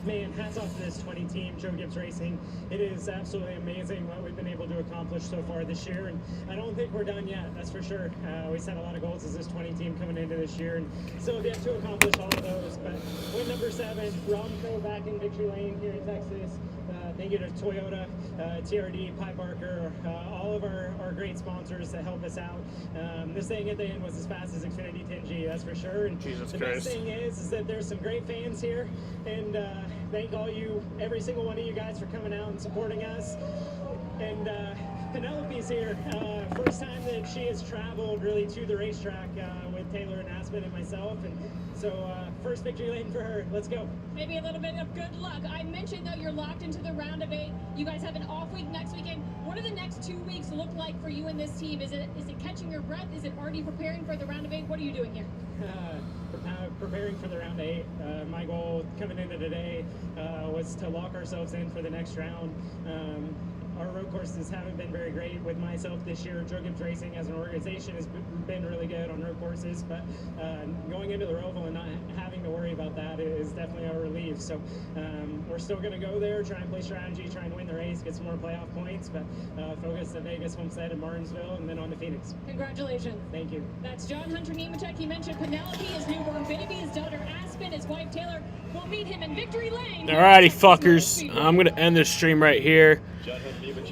man, hats off to this 20 team, Joe Gibbs Racing. It is absolutely amazing what we've been able to accomplish so far this year, and I don't think we're done yet, that's for sure. We set a lot of goals as this 20 team coming into this year, and still have yet to accomplish all of those. But win number 7, Romco back in victory lane here in Texas. Thank you to Toyota, TRD, Pi Barker, all of our great sponsors that help us out. This thing at the end was as fast as Xfinity 10G, that's for sure. And Jesus the Christ. best thing is that there's some great fans here, and thank every single one of you guys for coming out and supporting us. And Penelope's here. First time that she has traveled really to the racetrack with Taylor and Aspen and myself, and so first victory lane for her. Let's go. Maybe a little bit of good luck. I mentioned, though, you're locked into the round of 8. You guys have an off week next weekend. What do the next 2 weeks look like for you and this team? Is it catching your breath? Is it already preparing for the round of 8? What are you doing here? Preparing for the round 8. My goal coming into today was to lock ourselves in for the next round. Our road courses haven't been very great with myself this year. Joe Gibbs Racing as an organization has been really good on road courses, but going into the Roval and not having to worry about that is definitely a relief. So we're still going to go there, try and play strategy, try and win the race, get some more playoff points, but focus at Vegas, Homestead, and Martinsville, and then on to Phoenix. Congratulations. Thank you. That's John Hunter Nemechek. He mentioned Penelope, his newborn baby, his daughter Aspen, his wife Taylor. We'll meet him in victory lane. Alrighty, fuckers. I'm gonna end this stream right here.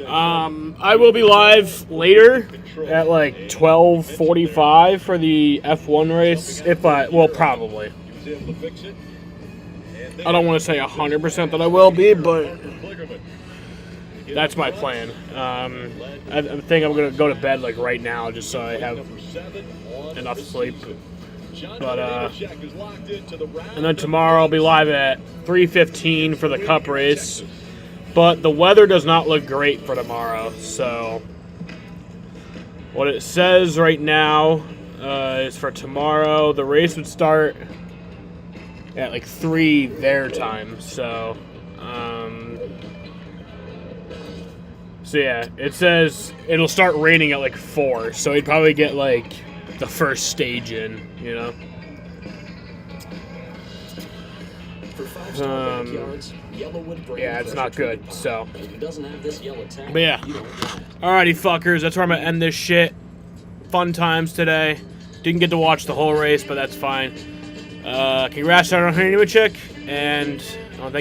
I will be live later at like 12:45 for the F1 race. Probably. I don't want to say 100% that I will be, but that's my plan. I think I'm gonna go to bed like right now, just so I have enough sleep. But and then tomorrow I'll be live at 3:15 for the Cup race. But the weather does not look great for tomorrow, so what it says right now is for tomorrow the race would start at like 3 their time. So yeah, it says it'll start raining at like 4, so you'd probably get like the first stage in, you know. Yeah, it's not good, so. But yeah. Alrighty, fuckers, that's where I'm gonna end this shit. Fun times today. Didn't get to watch the whole race, but that's fine. Congrats on Hunter Nemechek, and